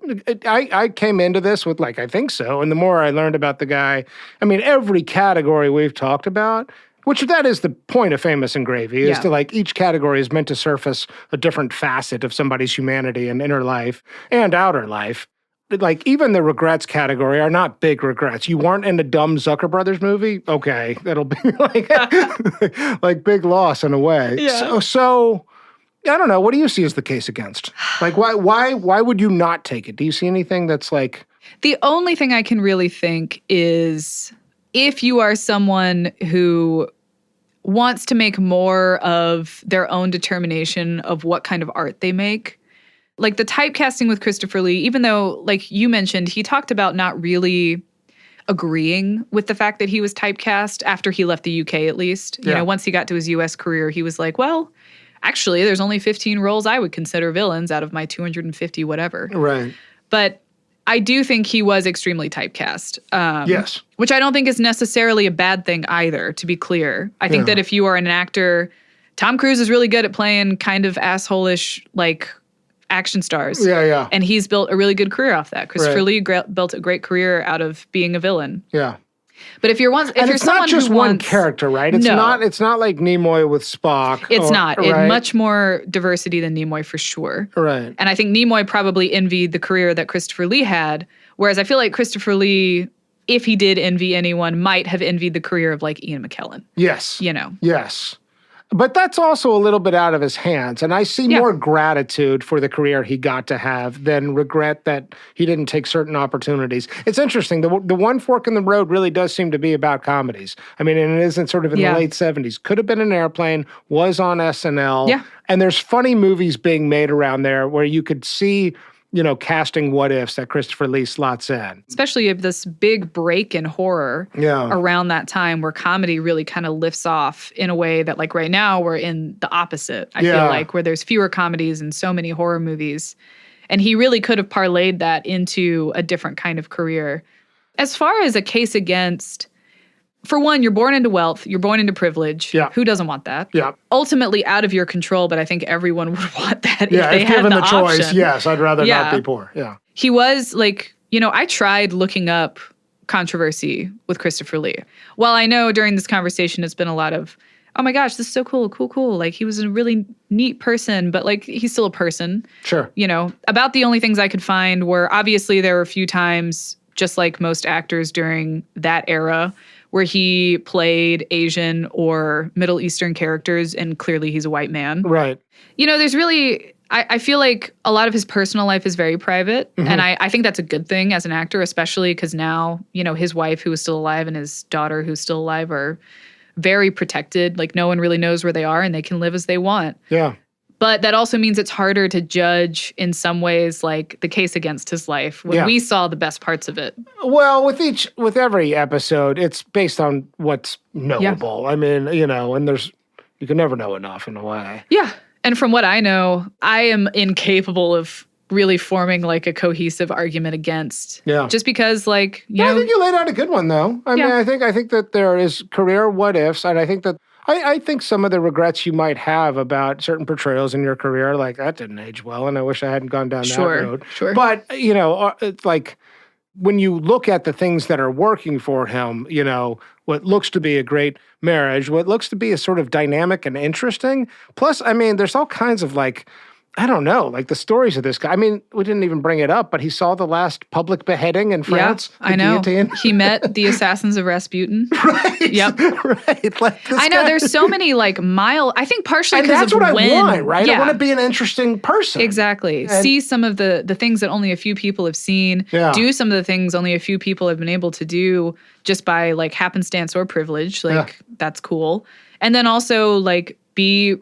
I came into this with like, I think so. And the more I learned about the guy, I mean, every category we've talked about, which that is the point of Famous and Gravy, is to like, each category is meant to surface a different facet of somebody's humanity and inner life and outer life. Like, even the regrets category are not big regrets. You weren't in the dumb Zucker Brothers movie? Okay, that'll be like, like big loss in a way. Yeah. So I don't know. What do you see as the case against? Like, why would you not take it? Do you see anything that's like... The only thing I can really think is if you are someone who wants to make more of their own determination of what kind of art they make, like the typecasting with Christopher Lee, even though, like you mentioned, he talked about not really agreeing with the fact that he was typecast after he left the UK, at least. You know, once he got to his US career, he was like, well... Actually, there's only 15 roles I would consider villains out of my 250 whatever. Right. But I do think he was extremely typecast. Yes. Which I don't think is necessarily a bad thing either, to be clear. I think that if you are an actor, Tom Cruise is really good at playing kind of asshole-ish, like, action stars. Yeah. And he's built a really good career off that. Christopher Lee built a great career out of being a villain. Yeah. But if you're it's not just one character, right? It's not like Nimoy with Spock. It's not. Right? It's much more diversity than Nimoy for sure. Right. And I think Nimoy probably envied the career that Christopher Lee had, whereas I feel like Christopher Lee, if he did envy anyone, might have envied the career of like Ian McKellen. Yes. You know. Yes. But that's also a little bit out of his hands. And I see more gratitude for the career he got to have than regret that he didn't take certain opportunities. It's interesting. The one fork in the road really does seem to be about comedies. I mean, and it isn't sort of in the late 70s. Could have been an Airplane, was on SNL. Yeah. And there's funny movies being made around there where you could see, you know, casting what ifs that Christopher Lee slots in. Especially if this big break in horror around that time where comedy really kind of lifts off in a way that like right now we're in the opposite, I feel like, where there's fewer comedies and so many horror movies. And he really could have parlayed that into a different kind of career. As far as a case against... For one, you're born into wealth. You're born into privilege. Yeah. Who doesn't want that? Yeah. Ultimately out of your control, but I think everyone would want that if they if had given the option. choice, yes, I'd rather not be poor. Yeah. He was like, you know, I tried looking up controversy with Christopher Lee. While I know during this conversation it's been a lot of, oh my gosh, this is so cool. Like he was a really neat person, but like he's still a person. Sure. You know, about the only things I could find were obviously there were a few times, just like most actors during that era, where he played Asian or Middle Eastern characters, and clearly he's a white man. Right. You know, there's really, I feel like a lot of his personal life is very private, and I think that's a good thing as an actor, especially because now, you know, his wife who is still alive and his daughter who's still alive are very protected. Like no one really knows where they are and they can live as they want. Yeah. But that also means it's harder to judge in some ways, like the case against his life when we saw the best parts of it. Well, with every episode, it's based on what's knowable. I mean, you know, and you can never know enough in a way. Yeah. And from what I know, I am incapable of really forming like a cohesive argument against. Yeah. Just because like, you know. I think you laid out a good one though. I mean, I think that there is career what ifs, and I think that I think some of the regrets you might have about certain portrayals in your career, like that didn't age well, and I wish I hadn't gone down that road. Sure. But, you know, it's like when you look at the things that are working for him, you know, what looks to be a great marriage, what looks to be a sort of dynamic and interesting. Plus, I mean, there's all kinds of like, I don't know, like the stories of this guy. I mean, we didn't even bring it up, but he saw the last public beheading in France. Yeah, I know. He met the assassins of Rasputin. Right. Yep. Right. Like I know. There's so many like I think partially because that's of what when. I want, right? Yeah. I want to be an interesting person. Exactly. See some of the things that only a few people have seen. Yeah. Do some of the things only a few people have been able to do just by like happenstance or privilege. Like that's cool. And then also like be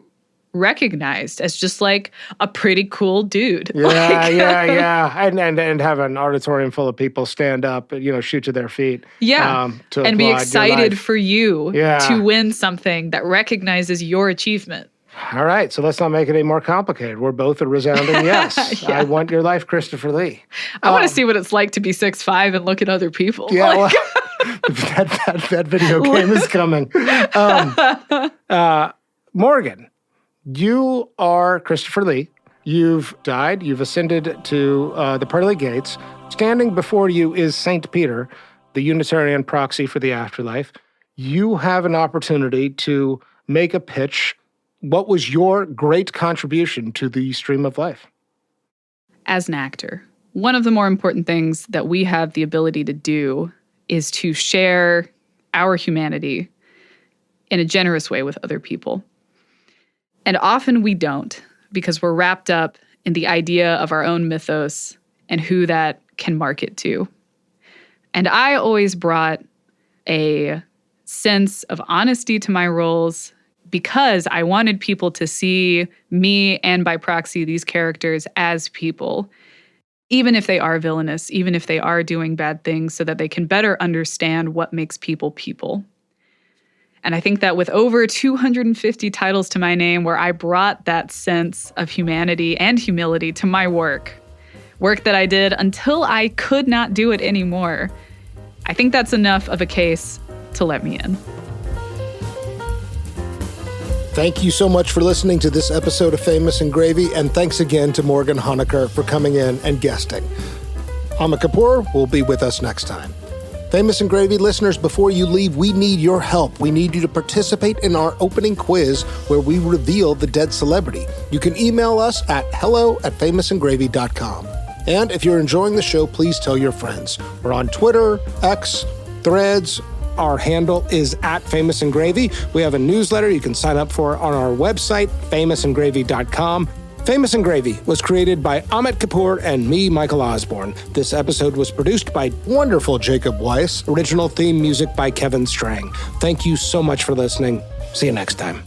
recognized as just like a pretty cool dude. Yeah. And have an auditorium full of people stand up, shoot to their feet. Yeah. And be excited for you to win something that recognizes your achievement. All right, so let's not make it any more complicated. We're both a resounding yes. Yeah. I want your life, Christopher Lee. I want to see what it's like to be 6'5" and look at other people. Yeah, well, that video game is coming. Morgan, you are Christopher Lee. You've died. You've ascended to the pearly gates. Standing before you is St. Peter, the Unitarian proxy for the afterlife. You have an opportunity to make a pitch. What was your great contribution to the stream of life? As an actor, one of the more important things that we have the ability to do is to share our humanity in a generous way with other people. And often we don't, because we're wrapped up in the idea of our own mythos and who that can market to. And I always brought a sense of honesty to my roles because I wanted people to see me and by proxy these characters as people, even if they are villainous, even if they are doing bad things, so that they can better understand what makes people people. And I think that with over 250 titles to my name, where I brought that sense of humanity and humility to my work that I did until I could not do it anymore, I think that's enough of a case to let me in. Thank you so much for listening to this episode of Famous and Gravy, and thanks again to Morgan Honecker for coming in and guesting. Amit Kapoor will be with us next time. Famous and Gravy listeners, before you leave, we need your help. We need you to participate in our opening quiz where we reveal the dead celebrity. You can email us at hello@famousandgravy.com. And if you're enjoying the show, please tell your friends. We're on Twitter, X, Threads. Our handle is @famousandgravy. We have a newsletter you can sign up for on our website, famousandgravy.com. Famous and Gravy was created by Amit Kapoor and me, Michael Osborne. This episode was produced by wonderful Jacob Weiss. Original theme music by Kevin Strang. Thank you so much for listening. See you next time.